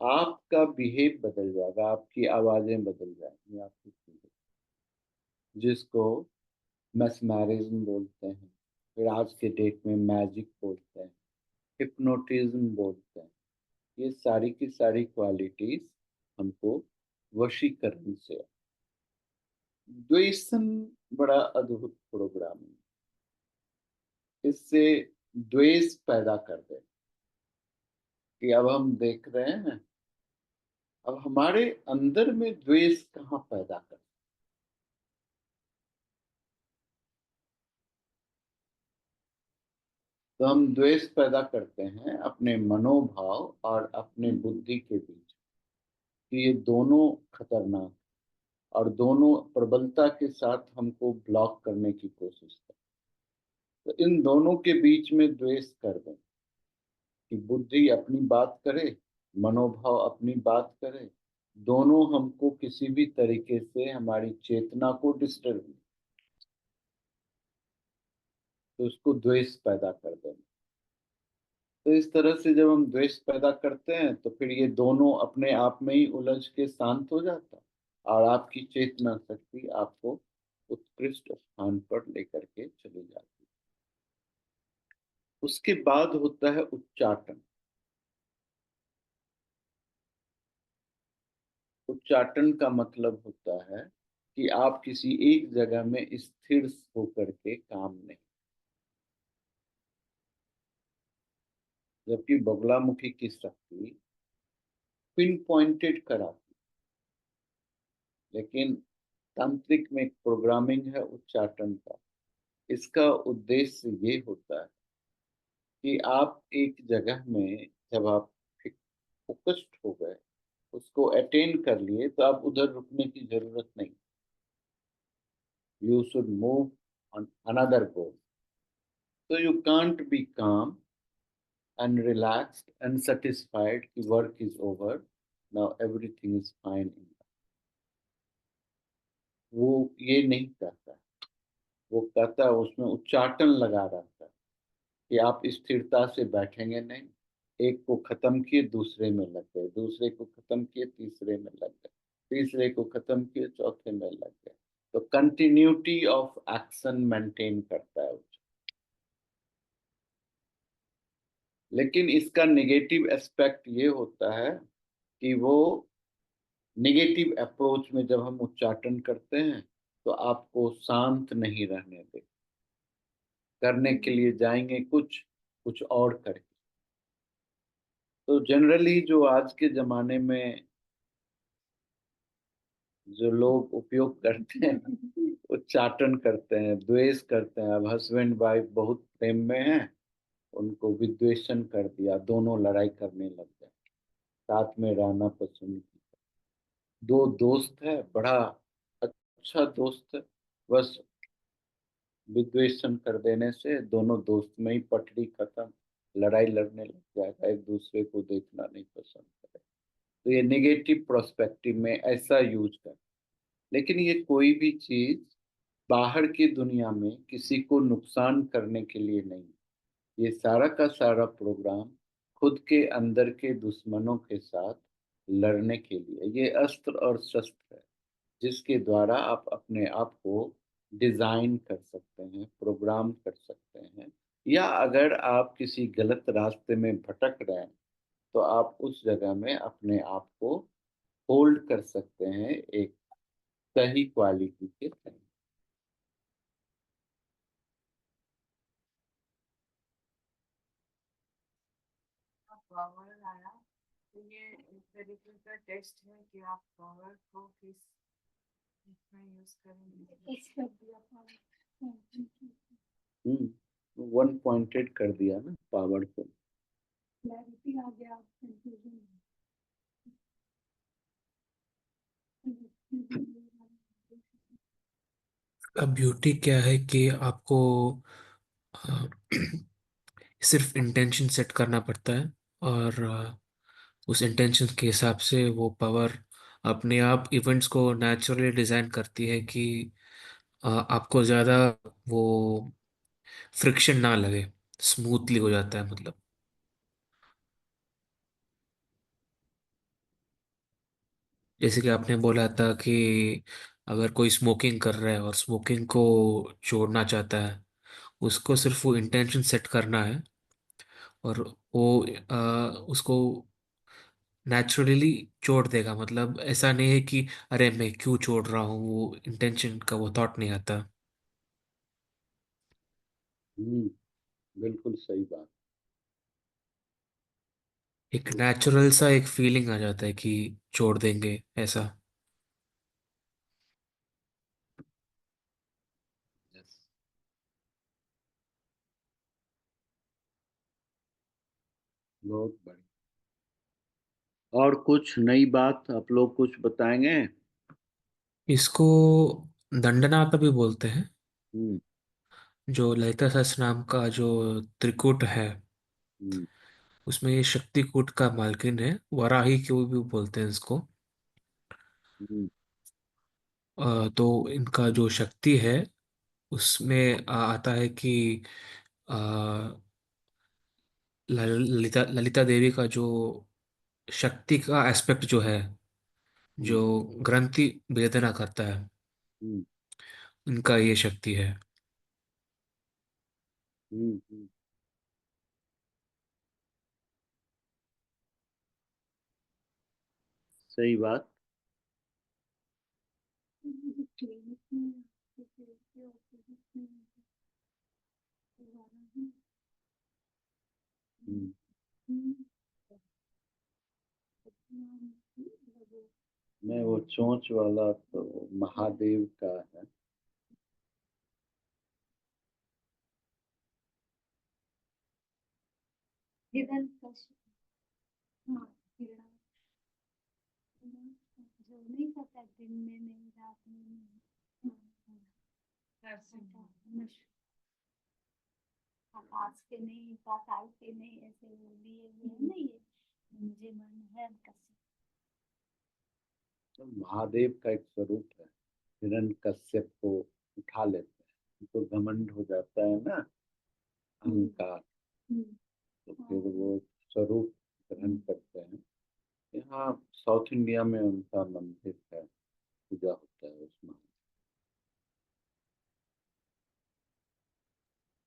आपका बिहेव बदल जाएगा, आपकी आवाजें बदल जाएंगी, आपकी चीजें, जिसको मैस्मरिज्म बोलते हैं, फिर आज के डेट में मैजिक बोलते हैं, हिप्नोटिज्म बोलते हैं। ये सारी की सारी क्वालिटीज हमको वशीकरण से। द्वेषण बड़ा अद्भुत प्रोग्राम है, इससे द्वेष पैदा कर दे, कि अब हम देख रहे हैं अब हमारे अंदर में द्वेष कहाँ पैदा कर। तो हम द्वेष पैदा करते हैं अपने मनोभाव और अपने बुद्धि के बीच, कि ये दोनों खतरनाक और दोनों प्रबलता के साथ हमको ब्लॉक करने की कोशिश करते। तो इन दोनों के बीच में द्वेष कर दें, कि बुद्धि अपनी बात करे, मनोभाव अपनी बात करे, दोनों हमको किसी भी तरीके से हमारी चेतना को डिस्टर्ब, तो उसको द्वेष पैदा कर दें। तो इस तरह से जब हम द्वेष पैदा करते हैं तो फिर ये दोनों अपने आप में ही उलझ के शांत हो जाता है और आपकी चेतना शक्ति आपको उत्कृष्ट स्थान पर लेकर के चली जाती है। उसके बाद होता है उच्चाटन। उच्चाटन का मतलब होता है कि आप किसी एक जगह में स्थिर होकर के काम नहीं, जबकि बगलामुखी की शक्ति पिन पॉइंटेड कराती, लेकिन तांत्रिक में एक प्रोग्रामिंग है उच्चाटन का। इसका उद्देश्य ये होता है कि आप एक जगह में जब आप फोकस्ड हो गए, उसको अटेन कर लिए, तो आप उधर रुकने की जरूरत नहीं। You should move on another goal. So you can't be calm and relaxed and satisfied कि work is over, now everything is fine in life. वो ये नहीं कहता, वो कहता है, उसमें उच्चाटन लगा रहता है कि आप स्थिरता से बैठेंगे नहीं। एक को खत्म किए दूसरे में लग गए, दूसरे को खत्म किए तीसरे में लग गए, तीसरे को खत्म किए चौथे में लग गए। तो कंटिन्यूटी ऑफ एक्शन मेंटेन करता है। लेकिन इसका नेगेटिव एस्पेक्ट ये होता है कि वो नेगेटिव अप्रोच में जब हम उच्चाटन करते हैं तो आपको शांत नहीं रहने दे, करने के लिए जाएंगे कुछ कुछ और करके। तो जनरली जो आज के जमाने में जो लोग उपयोग करते हैं, उच्चाटन करते हैं, द्वेष करते हैं। अब हस्बैंड वाइफ बहुत प्रेम में हैं, उनको विद्वेषण कर दिया, दोनों लड़ाई करने लग गए, साथ में रहना पसंद किया। दो दोस्त है, बड़ा अच्छा दोस्त है, बस विद्वेषण कर देने से दोनों दोस्त में ही पटरी खत्म, लड़ाई लड़ने लग जाएगा, एक दूसरे को देखना नहीं पसंद करे। तो ये नेगेटिव प्रोस्पेक्टिव में ऐसा यूज कर। लेकिन ये कोई भी चीज बाहर की दुनिया में किसी को नुकसान करने के लिए नहीं, ये सारा का सारा प्रोग्राम खुद के अंदर के दुश्मनों के साथ लड़ने के लिए। ये अस्त्र और शस्त्र है जिसके द्वारा आप अपने आप को डिजाइन कर सकते हैं, प्रोग्राम कर सकते हैं। या अगर आप किसी गलत रास्ते में भटक रहे हैं तो आप उस जगह में अपने आप को होल्ड कर सकते हैं एक सही क्वालिटी के साथ। पावर आया तो ये एक तरीके का टेस्ट है कि आप पावर को किस में यूज करेंगे। 1 पॉइंटेड कर दिया ना पावर को। क्लैरिटी आ गया, कंफ्यूजन अब ब्यूटी क्या है कि आपको अ, सिर्फ इंटेंशन सेट करना पड़ता है, और उस इंटेंशन के हिसाब से वो पावर अपने आप इवेंट्स को नेचुरली डिजाइन करती है कि आपको ज़्यादा वो फ्रिक्शन ना लगे, स्मूथली हो जाता है मतलब। जैसे कि आपने बोला था कि अगर कोई स्मोकिंग कर रहा है और स्मोकिंग को छोड़ना चाहता है, उसको सिर्फ वो इंटेंशन सेट करना है, और वो उसको नेचुरली छोड़ देगा। मतलब ऐसा नहीं है कि अरे मैं क्यों छोड़ रहा हूँ, वो इंटेंशन का वो थॉट नहीं आता। हम्म, बिल्कुल सही बात। एक नेचुरल सा एक फीलिंग आ जाता है कि छोड़ देंगे ऐसा। Yes. बहुत बढ़िया। और कुछ नई बात आप लोग कुछ बताएंगे? इसको दंडनाथ भी बोलते हैं। हम्म। जो ललिता सहस्त्र नाम का जो त्रिकूट है, हम्म। उसमें ये शक्तिकूट का मालकिन है, वराही क्यों भी बोलते हैं इसको। हम्म। तो इनका जो शक्ति है उसमें आता है कि अ, ललिता ललिता देवी का जो शक्ति का एस्पेक्ट जो है, जो हम्म। ग्रंथि भेदना करता है, हम्म। उनका ये शक्ति है। हम्म। सही बात। हम्म। मैं वो चोंच वाला तो महादेव का है। हिरण्यकश्यप, हाँ, जो नहीं करता दिन में नहीं, रात में नहीं, आकाश के नहीं, पाताल के नहीं, ऐसे वो लिए हुए हैं ना ये, मुझे मन है कश्यप। तो महादेव का एक स्वरूप है, हिरण्यकश्यप को उठा लेते हैं, उनको घमंड हो जाता है ना, अहंकार, तो फिर वो स्वरूप ग्रहण करते हैं। यहाँ साउथ इंडिया में उनका मंदिर है, पूजा होता है उसमें।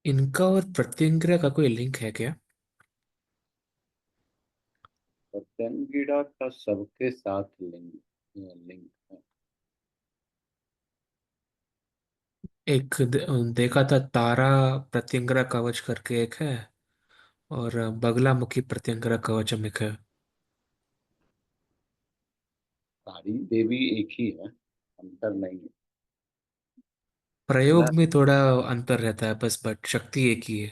इनका और प्रत्यंगिरा का कोई लिंक है क्या? प्रत्यंगिरा का सबके साथ लिंक है। देखा था तारा प्रत्यंगिरा कवच करके एक है, और बगलामुखी प्रत्यंगिरा कवचम एक है। सारी देवी एक ही है, अंतर नहीं है ना। प्रयोग में थोड़ा अंतर रहता है बस, बट शक्ति एक ही है।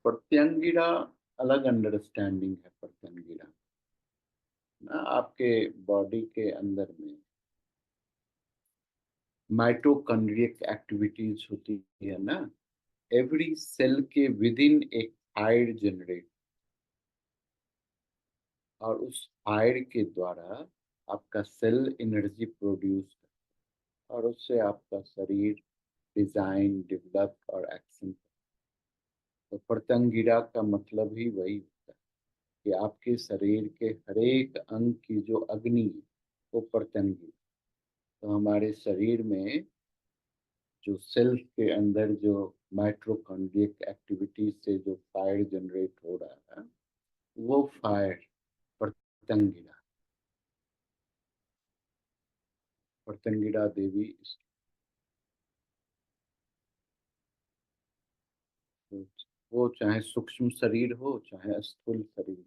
प्रत्यंगिरा अलग अंडरस्टैंडिंग है। प्रत्यंगिरा ना आपके बॉडी के अंदर में माइटोकॉन्ड्रियक एक्टिविटीज होती है ना, एवरी सेल के विद इन एक फायर जनरेट, और उस फायर के द्वारा आपका सेल एनर्जी प्रोड्यूस, और उससे आपका शरीर डिजाइन डेवलप और एक्शन। तो प्रत्यंगिरा का मतलब ही वही होता है कि आपके शरीर के हर एक अंग की जो अग्नि है वो प्रत्यंगिरा। तो हमारे शरीर में जो सेल्स के अंदर जो माइट्रोकॉन्ड्रियक एक्टिविटीज से जो फायर जनरेट हो रहा है, वो फायर प्रत्यंगिरा, प्रत्यंगिरा देवी। वो चाहे सूक्ष्म शरीर हो, चाहे स्थूल शरीर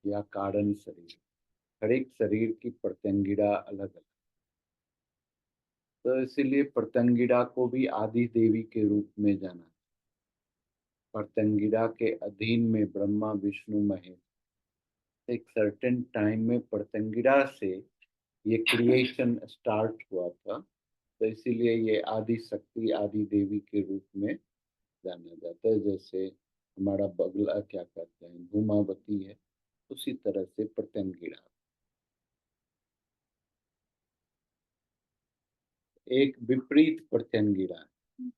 या कारण शरीर, हर एक शरीर की प्रत्यंगिरा अलग अलग। तो इसीलिए प्रत्यंगिरा को भी आदि देवी के रूप में जाना। प्रत्यंगिरा के अधीन में ब्रह्मा विष्णु महेश, एक सर्टेन टाइम में प्रत्यंगिरा से ये क्रिएशन स्टार्ट हुआ था। तो इसीलिए ये आदि शक्ति आदि देवी के रूप में जाना जाता है। जैसे हमारा बगला क्या कहते हैं, धूमावती है, उसी तरह से प्रत्यंगिरा एक विपरीत प्रत्यंगिरा है।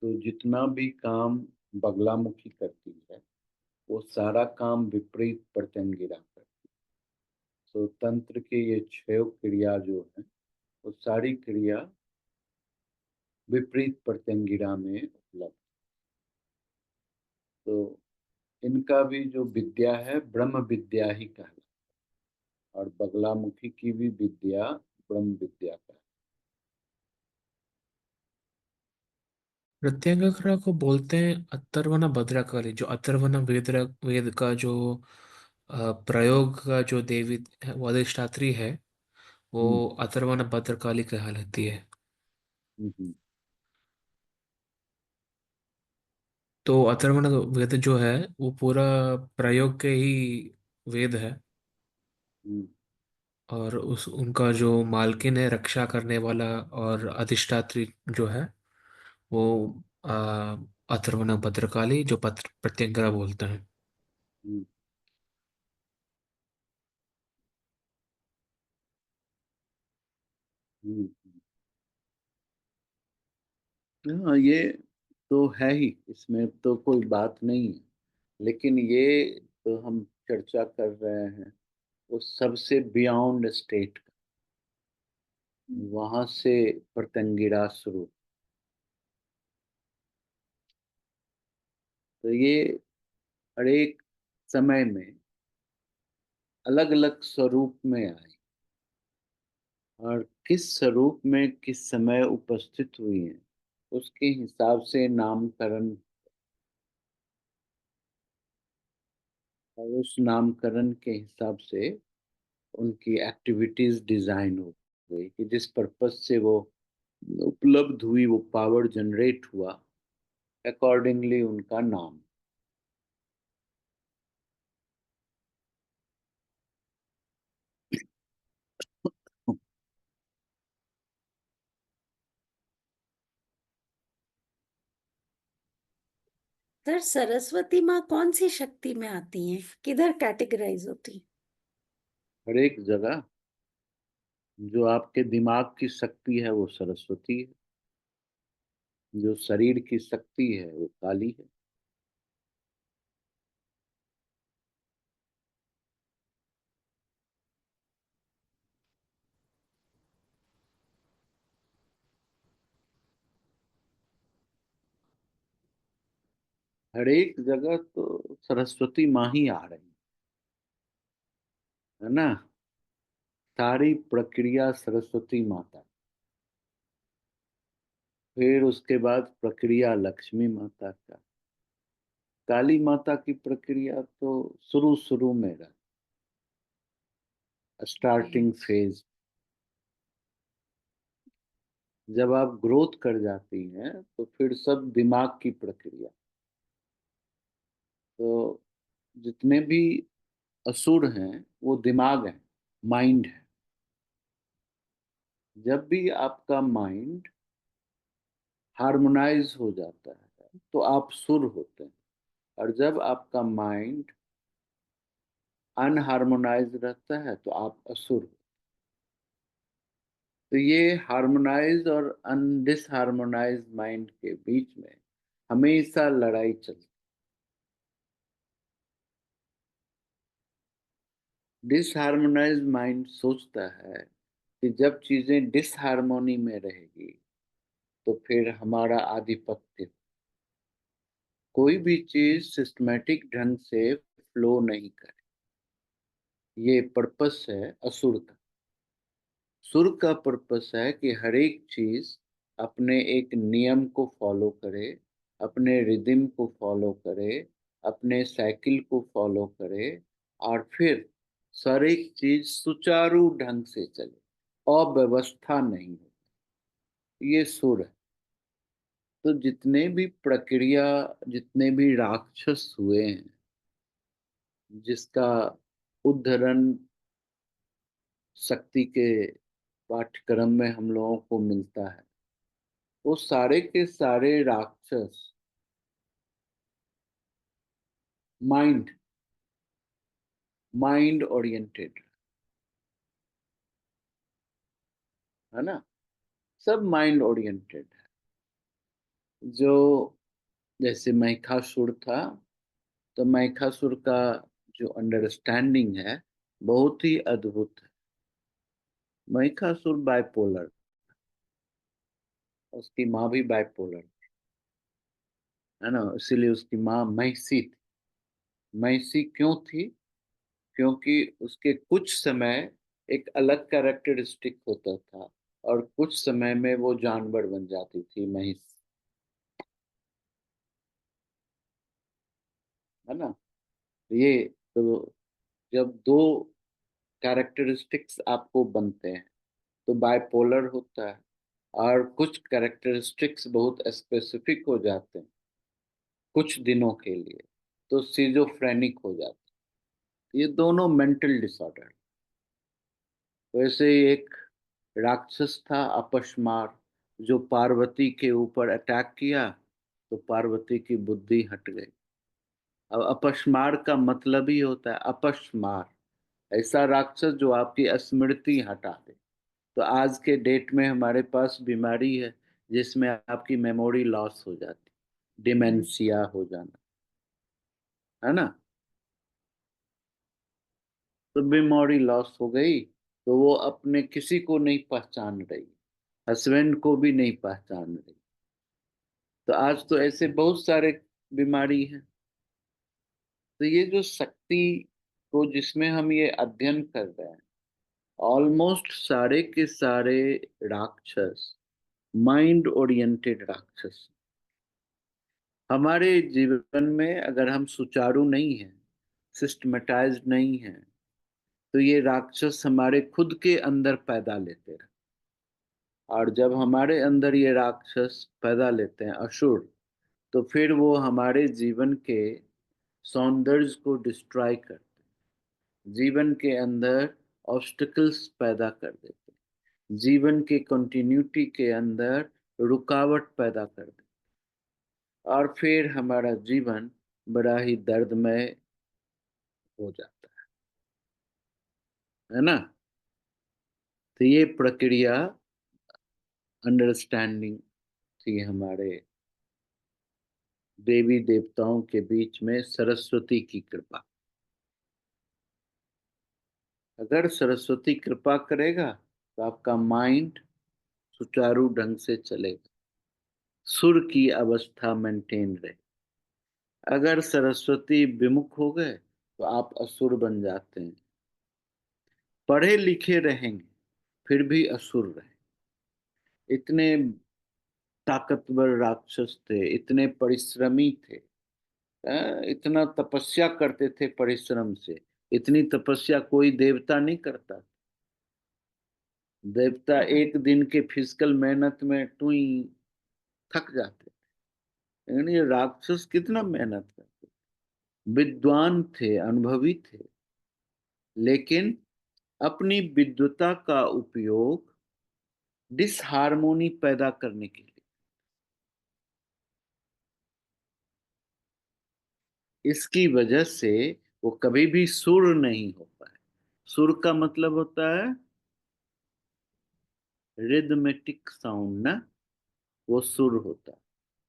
तो जितना भी काम बगलामुखी करती है, वो सारा काम विपरीत प्रत्यंगिरा करती है। तो तंत्र के ये 6 क्रिया जो है, वो सारी क्रिया विपरीत प्रत्यंगिरा में उपलब्ध। तो इनका भी जो विद्या है ब्रह्म विद्या ही कहलाता है, और बगलामुखी की भी विद्या ब्रह्म विद्या का है। प्रत्यंगिरा को बोलते हैं अथर्वण भद्रकाली, जो अथर्वण वेद का जो प्रयोग का जो देवी वो अधिष्ठात्री है, वो हम्म अथर्वण भद्रकाली कहलाती है। हम्म तो अथर्वण वेद जो है वो पूरा प्रयोग के ही वेद है। हम्म और उस उनका जो मालकिन है, रक्षा करने वाला और अधिष्ठात्री जो है, वो आ, अथर्वण भद्रकाली, जो पत्र प्रत्यंगिरा बोलते हैं। हम्म हम्म हाँ, ये तो है ही, इसमें तो कोई बात नहीं है। लेकिन ये तो हम चर्चा कर रहे हैं वो सबसे बियॉन्ड स्टेट, वहां से प्रत्यंगिरा शुरू। तो ये हर एक समय में अलग अलग स्वरूप में आई और किस स्वरूप में किस समय उपस्थित हुई हैं उसके हिसाब से नामकरण, और उस नामकरण के हिसाब से उनकी एक्टिविटीज डिजाइन हो गई कि जिस पर्पस से वो उपलब्ध हुई, वो पावर जनरेट हुआ, अकॉर्डिंगली उनका नाम। सर सरस्वती माँ कौन सी शक्ति में आती हैं, किधर कैटेगराइज होती हैं? हर एक जगह जो आपके दिमाग की शक्ति है वो सरस्वती है, जो शरीर की शक्ति है वो काली है। हर एक जगह तो सरस्वती माँ ही आ रही है ना। सारी प्रक्रिया सरस्वती माता, फिर उसके बाद प्रक्रिया लक्ष्मी माता का, काली माता की प्रक्रिया तो शुरू शुरू में रहा, स्टार्टिंग फेज। जब आप ग्रोथ कर जाती हैं तो फिर सब दिमाग की प्रक्रिया। तो जितने भी असुर हैं वो दिमाग है, माइंड है। जब भी आपका माइंड हार्मोनाइज हो जाता है तो आप सुर होते हैं, और जब आपका माइंड अनहार्मोनाइज रहता है तो आप असुर हो। तो ये हार्मोनाइज और डिसहार्मोनाइज माइंड के बीच में हमेशा लड़ाई चलती। डिसहार्मोनाइज माइंड सोचता है कि जब चीजें डिसहार्मोनी में रहेगी तो फिर हमारा आधिपत्य, कोई भी चीज सिस्टमेटिक ढंग से फ्लो नहीं करे। ये पर्पस है असुर का। सुर का पर्पस है कि हर एक चीज अपने एक नियम को फॉलो करे, अपने रिदम को फॉलो करे, अपने साइकिल को फॉलो करे, और फिर हर एक चीज सुचारू ढंग से चले, अव्यवस्था नहीं हो। ये सुर है। तो जितने भी प्रक्रिया, जितने भी राक्षस हुए हैं, जिसका उद्धरण शक्ति के पाठ्यक्रम में हम लोगों को मिलता है, वो सारे के सारे राक्षस माइंड माइंड ओरिएंटेड है ना। सब माइंड ओरिएंटेड है। जो जैसे महिषासुर था, तो महिषासुर का जो अंडरस्टैंडिंग है बहुत ही अद्भुत है। महिषासुर बाइपोलर, उसकी माँ भी बाइपोलर है ना, इसीलिए उसकी माँ महिषी थी। महिषी क्यों थी? क्योंकि उसके कुछ समय एक अलग कैरेक्टरिस्टिक होता था और कुछ समय में वो जानवर बन जाती थी महिष, है ना। ये तो जब दो कैरेक्टरिस्टिक्स आपको बनते हैं तो बाइपोलर होता है, और कुछ कैरेक्टरिस्टिक्स बहुत स्पेसिफिक हो जाते हैं कुछ दिनों के लिए तो सिजोफ्रेनिक हो जाते हैं। ये दोनों मेंटल डिसऑर्डर। वैसे ही एक राक्षस था अपस्मार, जो पार्वती के ऊपर अटैक किया तो पार्वती की बुद्धि हट गई। अब अपस्मार का मतलब ही होता है अपस्मार, ऐसा राक्षस जो आपकी स्मृति हटा दे। तो आज के डेट में हमारे पास बीमारी है जिसमें आपकी मेमोरी लॉस हो जाती, डिमेंशिया हो जाना, है ना। तो मेमोरी लॉस हो गई तो वो अपने किसी को नहीं पहचान रही, हस्बैंड को भी नहीं पहचान रही। तो आज तो ऐसे बहुत सारे बीमारी हैं। तो ये जो शक्ति को जिसमें हम ये अध्ययन कर रहे हैं, ऑलमोस्ट सारे के सारे राक्षस माइंड ओरिएंटेड राक्षस। हमारे जीवन में अगर हम सुचारू नहीं हैं, सिस्टमेटाइज्ड नहीं हैं, तो ये राक्षस हमारे खुद के अंदर पैदा लेते हैं। और जब हमारे अंदर ये राक्षस पैदा लेते हैं, असुर, तो फिर वो हमारे जीवन के सौंदर्य को डिस्ट्रॉय करते हैं, जीवन के अंदर ऑब्स्टिकल्स पैदा कर देते हैं, जीवन के कंटिन्यूटी के अंदर रुकावट पैदा कर देते हैं, और फिर हमारा जीवन बड़ा ही दर्दमय हो जाता है ना। तो ये प्रक्रिया अंडरस्टैंडिंग थी हमारे देवी देवताओं के बीच में सरस्वती की कृपा। अगर सरस्वती कृपा करेगा तो आपका माइंड सुचारू ढंग से चलेगा, सुर की अवस्था मेंटेन रहे। अगर सरस्वती विमुख हो गए तो आप असुर बन जाते हैं। पढ़े लिखे रहेंगे फिर भी असुर रहे। इतने ताकतवर राक्षस थे, इतने परिश्रमी थे, इतना तपस्या करते थे परिश्रम से। इतनी तपस्या कोई देवता नहीं करता। देवता एक दिन के फिजिकल मेहनत में टुई थक जाते थे, लेकिन ये राक्षस कितना मेहनत करते। विद्वान थे, अनुभवी थे, लेकिन अपनी विद्वता का उपयोग डिसहार्मोनी पैदा करने के लिए। इसकी वजह से वो कभी भी सुर नहीं हो पाए। सुर का मतलब होता है रिदमेटिक साउंड ना, वो सुर होता है।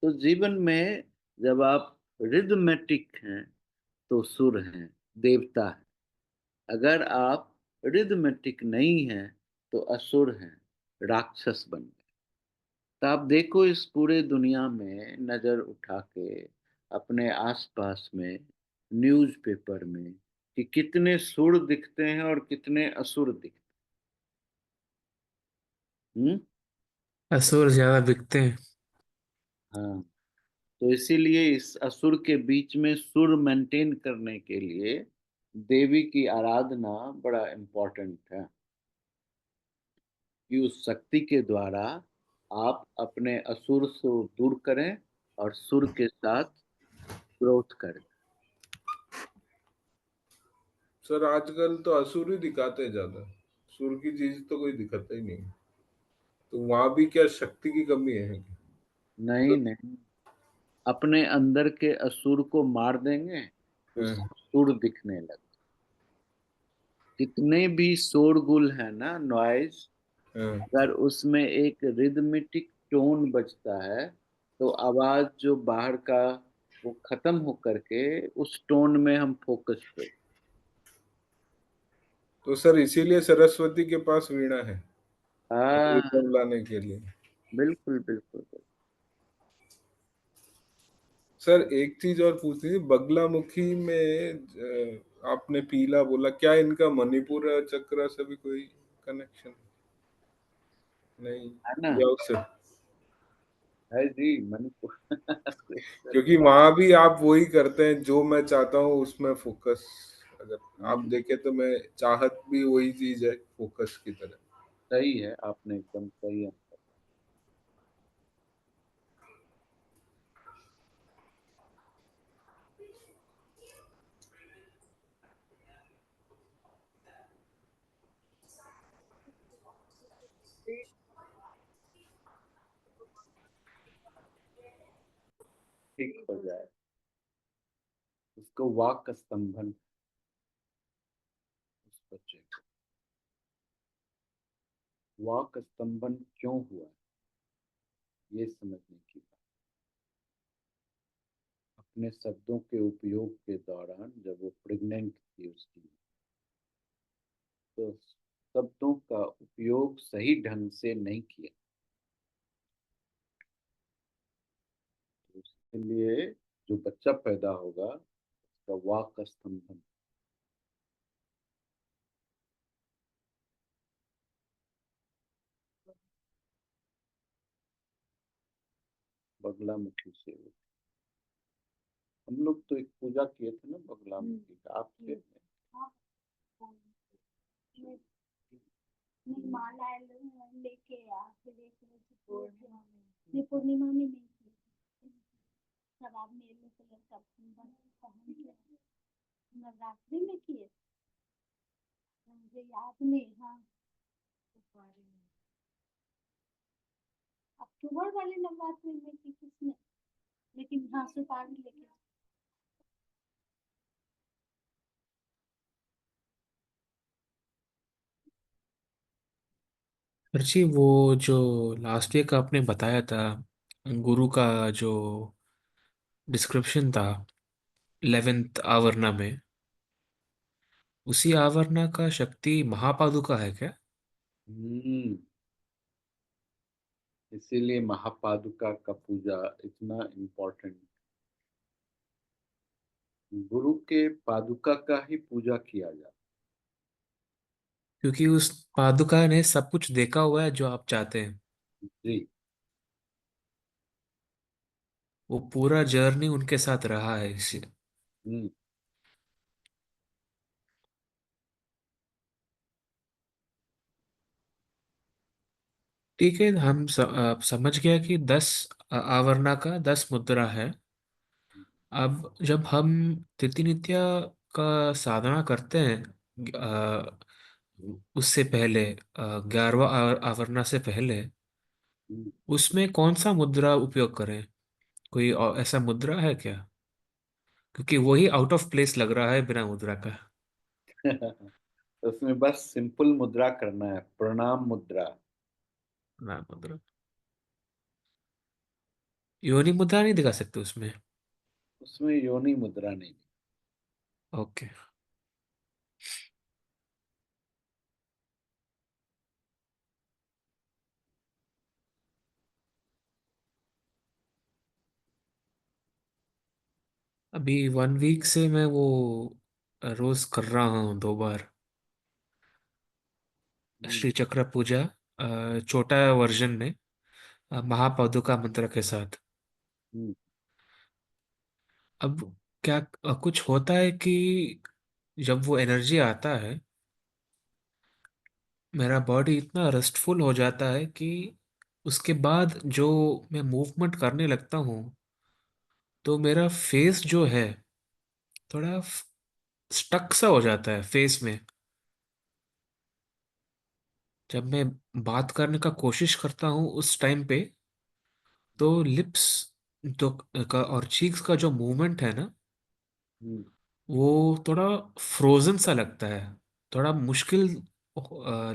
तो जीवन में जब आप रिदमेटिक हैं तो सुर हैं, देवता है। अगर आप रिदमेटिक नहीं हैं तो असुर हैं, राक्षस बन गए। तो आप देखो इस पूरे दुनिया में नजर उठा के अपने आसपास में, न्यूज़पेपर में, कि कितने सुर दिखते हैं और कितने असुर दिखते हैं। असुर ज्यादा बिकते हैं। हाँ, तो इसीलिए इस असुर के बीच में सुर मेंटेन करने के लिए देवी की आराधना बड़ा इम्पोर्टेंट है, कि उस शक्ति के द्वारा आप अपने असुर से दूर करें और सुर के साथ ग्रोथ करें। सर आजकल तो असुर ही दिखाते हैं ज्यादा, सुर की चीज तो कोई दिखाता ही नहीं। तो वहां भी क्या शक्ति की कमी है? नहीं नहीं, अपने अंदर के असुर को मार देंगे तो हाँ, सुर दिखने लगे। कितने भी शोरगुल है ना, नॉइज, हाँ। अगर उसमें एक रिदमेटिक टोन बजता है तो आवाज जो बाहर का, वो खत्म होकर के उस टोन में हम फोकस करें। तो सर इसीलिए सरस्वती के पास वीणा है, हाँ, रिदम लाने के लिए। बिल्कुल बिल्कुल बिल्कुल। सर एक चीज और पूछनी थी, बगलामुखी में आपने पीला बोला, क्या इनका मणिपुर चक्र से भी कोई कनेक्शन? नहीं, है ना, या उससे? है जी, मणिपुर। क्योंकि वहां भी आप वही करते हैं जो मैं चाहता हूँ उसमें फोकस। अगर आप देखें तो मैं चाहत भी वही चीज है, फोकस की तरह। सही है, आपने एकदम सही है। ठीक हो जाए। उसको वाक स्तंभन, उस बच्चे को वाक स्तंभन क्यों हुआ, ये समझने की बात। अपने शब्दों के उपयोग के दौरान जब वो प्रेग्नेंट थी उसकी, तो शब्दों का उपयोग सही ढंग से नहीं किया, तो उसके लिए जो बच्चा पैदा होगा उसका वाक स्तंभन। बगलामुखी से होती। हम लोग तो एक पूजा किए थे ना बगलामुखी का, आप थे? हाँ, मैं मैं माला लेके फिर एक ये पूर्णिमा में नहीं की। सब आदमी येलो कलर का पहन के नवरात्रि में किए, मुझे याद नहीं। हाँ, अक्टूबर वाले नवरात्रि में की किसने, लेकिन हाँ सुपारी लेके। अर्ची, वो जो लास्ट ईयर का आपने बताया था, गुरु का जो डिस्क्रिप्शन था 11th आवरना में, उसी आवरना का शक्ति महापादुका है क्या? हम्म, इसीलिए महापादुका का पूजा इतना इम्पोर्टेंट। गुरु के पादुका का ही पूजा किया जाता क्योंकि उस पादुका ने सब कुछ देखा हुआ है जो आप चाहते हैं। है। जी। वो पूरा जर्नी उनके साथ रहा है इसी। हम्म। ठीक है, समझ गया कि 10 आवरणा का 10 मुद्रा है। अब जब हम तिथिनित्य का साधना करते हैं, उससे पहले 11वां आवरणा से पहले, हम्म। उसमें कौन सा मुद्रा उपयोग करें? कोई ऐसा मुद्रा है क्या? क्योंकि वही आउट ऑफ प्लेस लग रहा है बिना मुद्रा का। तो उसमें बस सिंपल मुद्रा करना है, प्रणाम मुद्रा। ना मुद्रा, योनि मुद्रा नहीं दिखा सकते उसमें? उसमें योनि मुद्रा नहीं। ओके। अभी 1 वीक से मैं वो रोज कर रहा हूँ 2 बार हम्म। श्री चक्र पूजा, छोटा वर्जन में, महापादुका मंत्र के साथ। हम्म। अब क्या कुछ होता है कि जब वो एनर्जी आता है, मेरा बॉडी इतना रेस्टफुल हो जाता है कि उसके बाद जो मैं मूवमेंट करने लगता हूँ, तो मेरा फेस जो है थोड़ा स्टक सा हो जाता है फेस में। जब मैं बात करने का कोशिश करता हूँ उस टाइम पे, तो लिप्स तो का और चीक्स का जो मूवमेंट है ना, हम्म। वो थोड़ा फ्रोजन सा लगता है। थोड़ा मुश्किल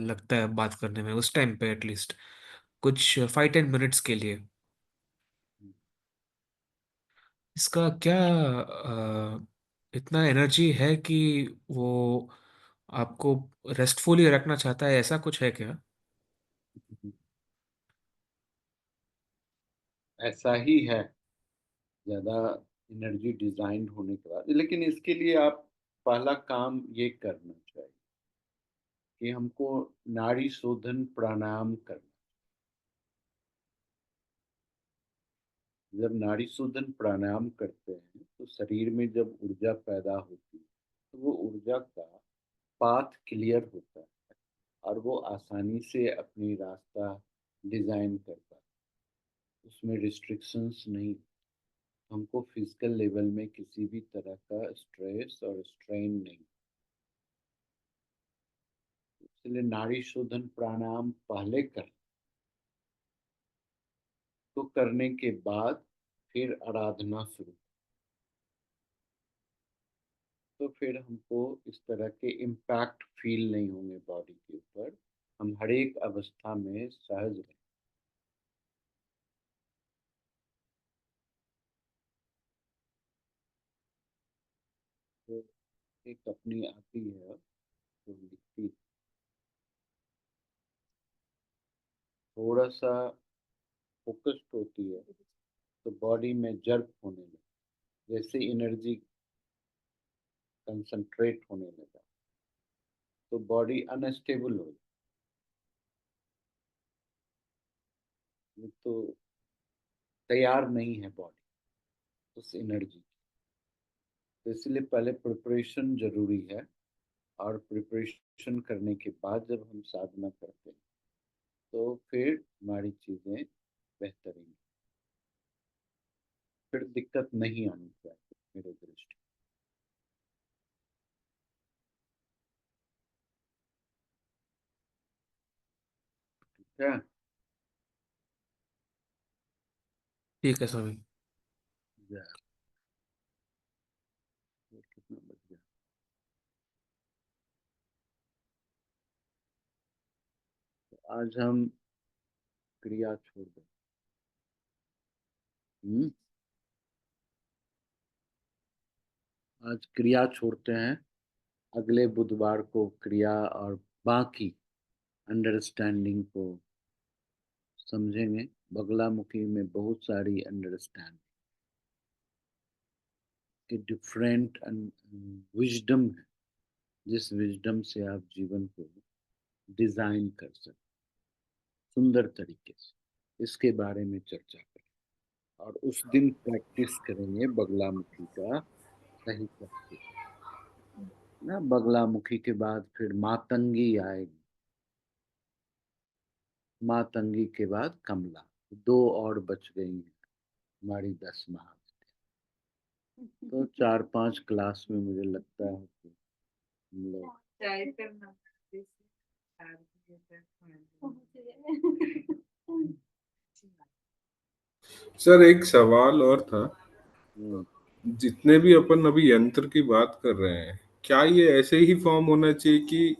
लगता है बात करने में उस टाइम पे, एटलीस्ट कुछ 5-10 मिनट्स के लिए। इसका क्या इतना एनर्जी है कि वो आपको रेस्टफुली रखना चाहता है, ऐसा कुछ है क्या? ऐसा ही है, ज्यादा एनर्जी डिजाइन होने के बाद। लेकिन इसके लिए आप पहला काम ये करना चाहिए कि हमको नाड़ी शोधन प्राणायाम करना। जब नाड़ी शोधन प्राणायाम करते हैं तो शरीर में जब ऊर्जा पैदा होती है, तो वो ऊर्जा का पाथ क्लियर होता है और वो आसानी से अपनी रास्ता डिजाइन करता है। उसमें रिस्ट्रिक्शंस नहीं। हमको फिजिकल लेवल में किसी भी तरह का स्ट्रेस और स्ट्रेन नहीं। इसलिए नाड़ी शोधन प्राणायाम पहले कर, तो करने के बाद फिर आराधना शुरू। तो फिर हमको इस तरह के इम्पैक्ट फील नहीं होंगे बॉडी के ऊपर। हम हर एक अवस्था में सहज रहें। तो एक अपनी आती है जो लिखती, थोड़ा सा फोकस्ड होती है तो बॉडी में जर्क होने लगे, जैसे एनर्जी कंसंट्रेट होने लगा तो बॉडी अनस्टेबल हो जाए। तो तैयार नहीं है बॉडी उस एनर्जी की। तो इसलिए पहले प्रिपरेशन जरूरी है, और प्रिपरेशन करने के बाद जब हम साधना करते हैं तो फिर हमारी चीजें बेहतरीन, फिर दिक्कत नहीं आनी चाहिए मेरे दृष्टि। ठीक है। ठीक है स्वामी। या, ये कितना बज गया? तो आज हम क्रिया छोड़ दें। आज क्रिया छोड़ते हैं, अगले बुधवार को क्रिया और बाकी अंडरस्टैंडिंग को समझेंगे। बगलामुखी में बहुत सारी अंडरस्टैंडिंग की डिफरेंट विजडम है, जिस विजडम से आप जीवन को डिजाइन कर सकते सुंदर तरीके से। इसके बारे में चर्चा करें और उस दिन प्रैक्टिस करेंगे बगलामुखी का सही प्रैक्टिस ना। बगलामुखी के बाद फिर मातंगी आएगी, मातंगी के बाद कमला, दो और बच गई हैं हमारी 10 महाविद्या। तो 4-5 क्लास में मुझे लगता है कि हम लोग सर एक सवाल और था, जितने भी अपन अभी यंत्र की बात कर रहे हैं, क्या ये ऐसे ही फॉर्म होना चाहिए कि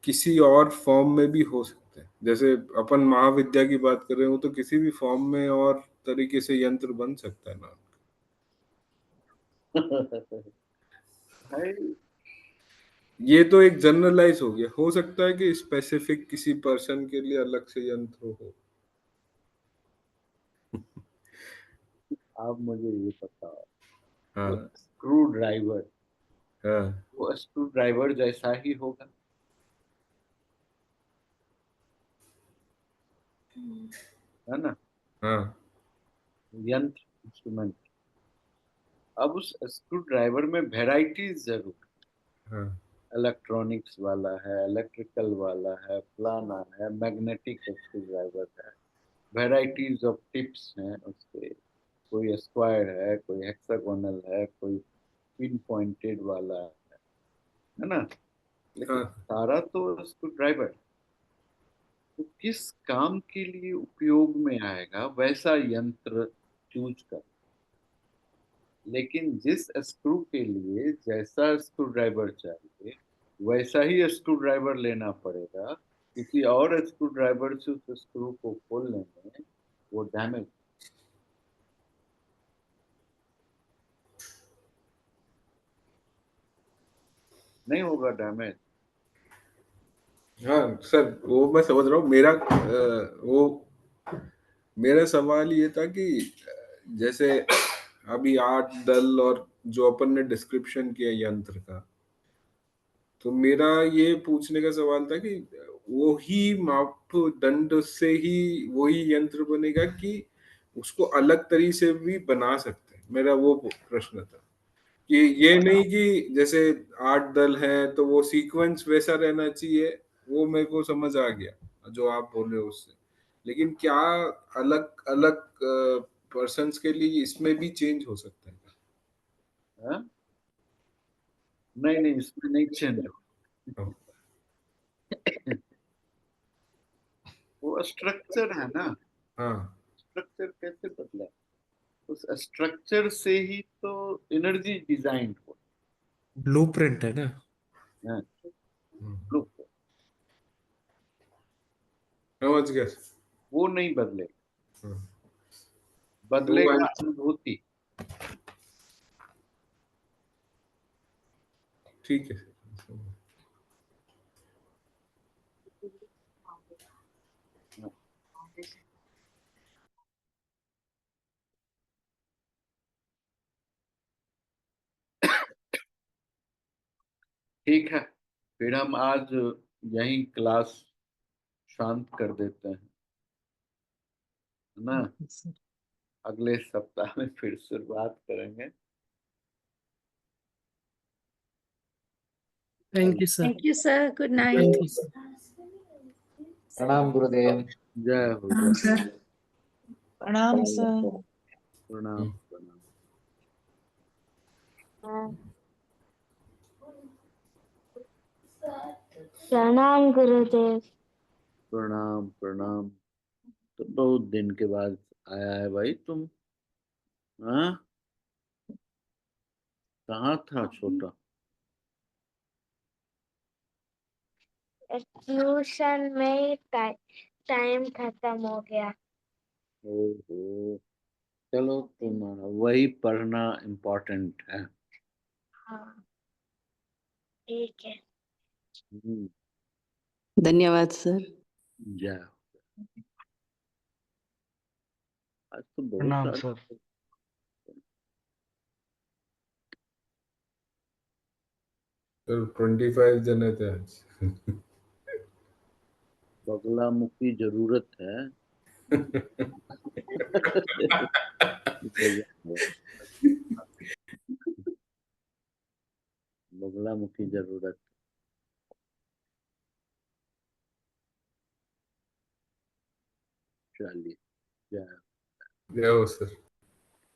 किसी और फॉर्म में भी हो सकते हैं? जैसे अपन महाविद्या की बात कर रहे हो तो किसी भी फॉर्म में और तरीके से यंत्र बन सकता है ना? ये तो एक जनरलाइज हो गया, हो सकता है कि स्पेसिफिक किसी पर्सन के लिए अलग से यंत्र हो। आप मुझे ये बताओ, हाँ स्क्रू ड्राइवर, हाँ वो स्क्रू ड्राइवर जैसा ही होगा, है ना? हाँ यंत्र, इंस्ट्रूमेंट। अब उस स्क्रू ड्राइवर में वेराइटीज जरूर, हाँ इलेक्ट्रॉनिक्स वाला है, इलेक्ट्रिकल वाला है, फलाना है, मैग्नेटिक स्क्रू ड्राइवर है, वेराइटीज ऑफ टिप्स हैं उसके। कोई स्क्वायर है, कोई हेक्सागोनल है, कोई पिन पॉइंटेड वाला है ना? लेकिन हाँ सारा तो स्क्रू ड्राइवर, तो किस काम के लिए उपयोग में आएगा वैसा यंत्र चूज कर। लेकिन जिस स्क्रू के लिए जैसा स्क्रू ड्राइवर चाहिए वैसा ही स्क्रू ड्राइवर लेना पड़ेगा। किसी और स्क्रू ड्राइवर से उस स्क्रू को खोलने में वो डैमेज नहीं होगा, डैमेज। हाँ सर, वो मैं समझ रहा हूँ। वो मेरा सवाल ये था कि जैसे अभी 8 दल और जो अपन ने डिस्क्रिप्शन किया यंत्र का, तो मेरा ये पूछने का सवाल था कि वो ही मापदंड से ही वही यंत्र बनेगा कि उसको अलग तरीके से भी बना सकते हैं? मेरा वो प्रश्न था कि ये नहीं कि जैसे 8 दल हैं तो वो सीक्वेंस वैसा रहना चाहिए। वो मेरे को समझ आ गया जो आप बोल रहे हो उससे, लेकिन क्या अलग अलग पर्सन्स के लिए इसमें भी चेंज हो सकता है? हाँ? नहीं नहीं, इसमें नहीं चेंज हो। हाँ वो स्ट्रक्चर है ना, हाँ स्ट्रक्चर कैसे बदला? उस स्ट्रक्चर से ही तो एनर्जी डिजाइन हो ब्लूप्रिंट है ना। है। हम्म, Look, समझ गया। वो नहीं बदलेगा, हाँ, तो बदलेगा अनुभूति। ठीक है। ठीक है, फिर हम आज यही क्लास शांत कर देते हैं, है ना? अगले सप्ताह में फिर शुरुआत करेंगे। Thank you sir. Thank you, sir. Good night. Thank you sir. प्रणाम गुरुदेव। जय हो, जय हो। प्रणाम सर। प्रणाम प्रणाम। प्रणाम गुरुदेव। प्रणाम प्रणाम। तो बहुत दिन के बाद आया है भाई तुम। हाँ, कहाँ था छोटा? ट्यूशन में टाइम खत्म हो गया। ओहो, चलो तुम्हारा वही पढ़ना इम्पोर्टेंट है। हाँ ठीक है। धन्यवाद सर। जय हो। आज तो बहुत प्रणाम सारे सर। तो 25 जने थे आज। बगलामुखी जरूरत है। बगलामुखी जरूरत। चलिए, जय हो। जय हो सर।